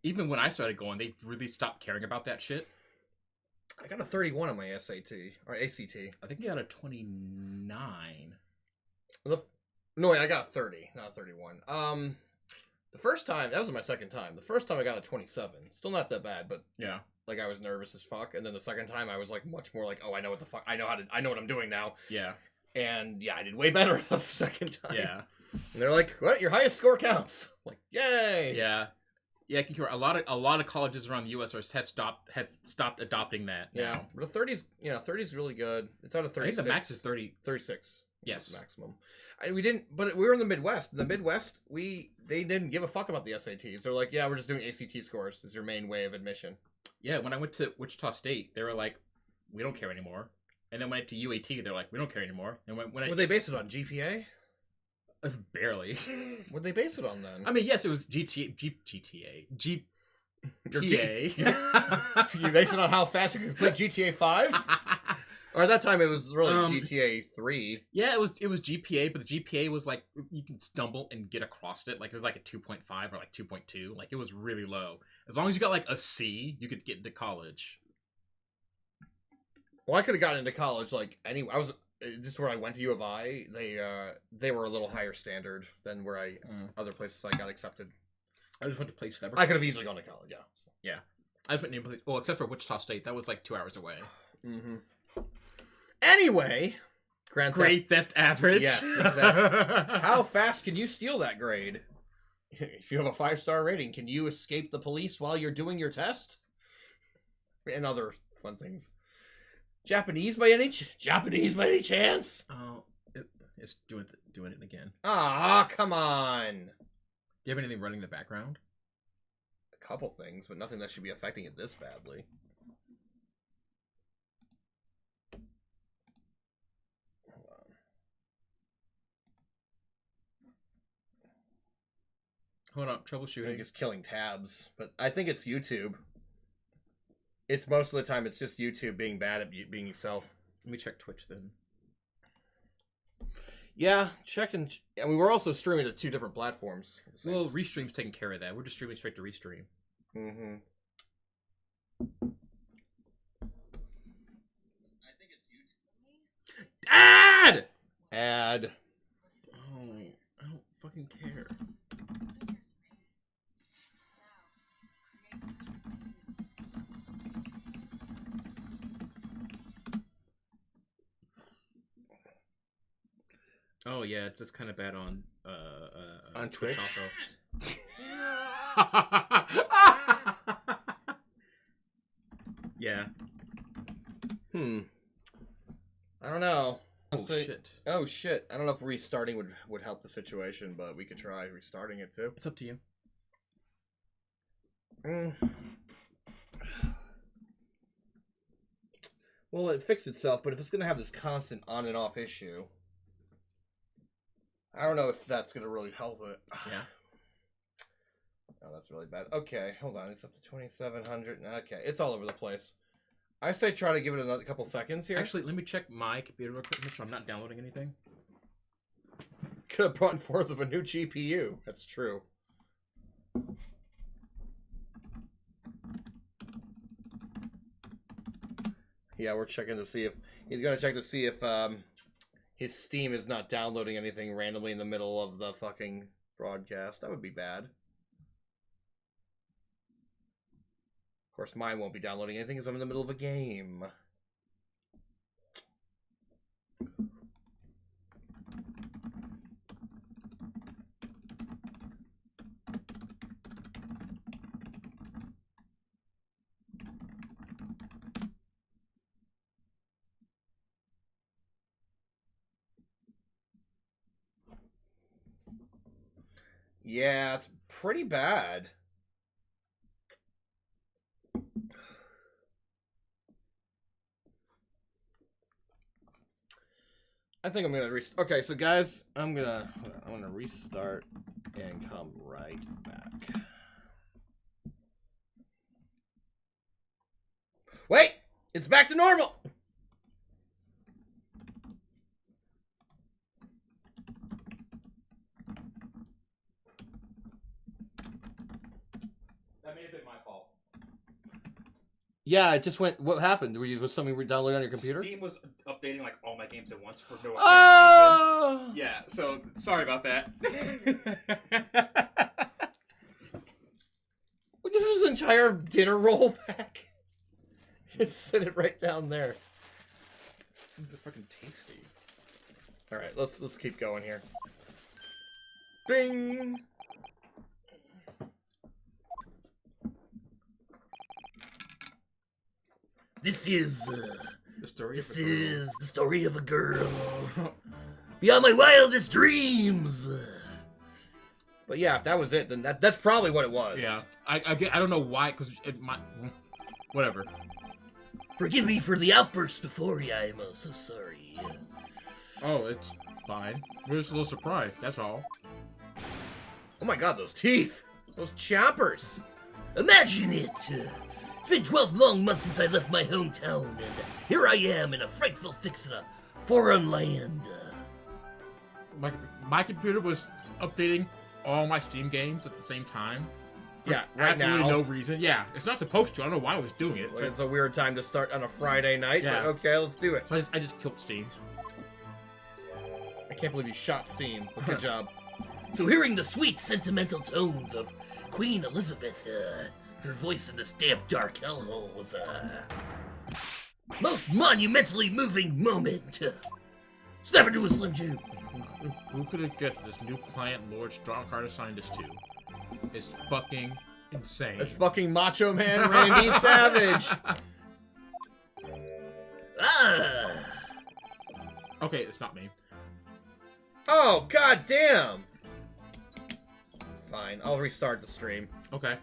even when I started going, they really stopped caring about that shit. I got a 31 on my SAT or ACT. I think you got a 29. No, wait, I got a 30, not a 31. The first time, that was my second time. The first time I got a 27. Still not that bad, but Yeah. like I was nervous as fuck. And then the second time I was like much more like, oh, I know what the fuck, I know what I'm doing now. Yeah. And yeah, I did way better the second time. Yeah. And they're like, what? Your highest score counts. I'm like, yay. Yeah. Yeah, I can hear a lot of colleges around the US have stopped adopting that Yeah. now. But the 30's, 30's really good. It's out of I 36. think the max is 30. 36. Yes. That's the maximum. But we were in the Midwest. In the Midwest, they didn't give a fuck about the SATs. They're like, yeah, we're just doing ACT scores as your main way of admission. Yeah, when I went to Wichita State, they were like, we don't care anymore. And then when I went to UAT, they're like, we don't care anymore. And when Would they base it on GPA? barely. What'd they base it on then? I mean, yes, it was GTA. Your GPA. You base it on how fast you can play GTA 5? Or at that time it was really GTA 3. Yeah, it was GPA, but the GPA was like you can stumble and get across it. Like it was like a 2.5 or like 2.2. Like it was really low. As long as you got like a C, you could get into college. Well, I could have gotten into college like anyway. I was just where I went to U of I. They were a little higher standard than where other places I got accepted. I just went to places that I could have easily gone to college. Yeah. So. Yeah, I just went to well, except for Wichita State. That was like 2 hours away. Mm-hmm. Anyway, Great theft average. Yes, exactly. How fast can you steal that grade? If you have a 5-star rating, can you escape the police while you're doing your test? And other fun things. Japanese by any chance? Oh, it's doing it again. Ah, come on. Do you have anything running in the background? A couple things, but nothing that should be affecting it this badly. Hold on, I think troubleshooting. it's killing tabs, but I think it's YouTube. It's most of the time it's just YouTube being bad at being itself. Let me check Twitch then. Yeah, and we were also streaming to 2 different platforms. Well, Restream's taking care of that. We're just streaming straight to Restream. Mm-hmm. I think it's YouTube. Ad! Ad. Oh, I don't fucking care. yeah, it's just kind of bad on Twitch? also. Yeah. I don't know. Oh Honestly- shit. Oh shit! I don't know if restarting would help the situation, but we could try restarting it too. It's up to you. Well, it fixed itself, but if it's gonna have this constant on and off issue, I don't know if that's gonna really help it. Yeah. Oh, that's really bad. Okay, hold on. It's up to 2,700. Okay, it's all over the place. I say try to give it another couple seconds here. Actually, let me check my computer real quick, make sure I'm not downloading anything. Could have brought forth of a new GPU. That's true. Yeah, we're checking to see if he's gonna check to see if his Steam is not downloading anything randomly in the middle of the fucking broadcast. That would be bad. Of course, mine won't be downloading anything because I'm in the middle of a game. Yeah, it's pretty bad. I think I'm gonna restart. Okay, so guys, I'm gonna restart and come right back. Wait, it's back to normal. That may have been my fault. Yeah, it just went. What happened? Was something re-downloaded on your computer? Steam was updating like all my games at once for no apparent Oh! reason. Yeah, so sorry about that. We give his entire dinner roll back. Just set it right down there. These are fucking tasty. All right, let's keep going here. Ding. This is The story this of a girl. is the story of a girl beyond my wildest dreams. But yeah, if that was it, then that's probably what it was. Yeah, I don't know why, because it might. Whatever. Forgive me for the outburst before you. I'm so sorry. Oh, it's fine. We're just a little surprised. That's all. Oh my god, those teeth! Those choppers! Imagine it. It's been 12 long months since I left my hometown, and here I am in a frightful fix in a foreign land. My computer was updating all my Steam games at the same time. For Yeah, right absolutely now. no reason. Yeah, it's not supposed to. I don't know why I was doing it. Well, it's a weird time to start on a Friday night, Yeah. but okay, let's do it. So I just killed Steam. I can't believe you shot Steam. But good job. So hearing the sweet, sentimental tones of Queen Elizabeth, her voice in this damp, dark hellhole was a most monumentally moving moment. Snap into a Slim Jim. Who could have guessed this new client, Lord Strongheart assigned us to, is fucking insane. It's fucking Macho Man Randy Savage. Ah! Okay, it's not me. Oh, god damn. Fine, I'll restart the stream. Okay.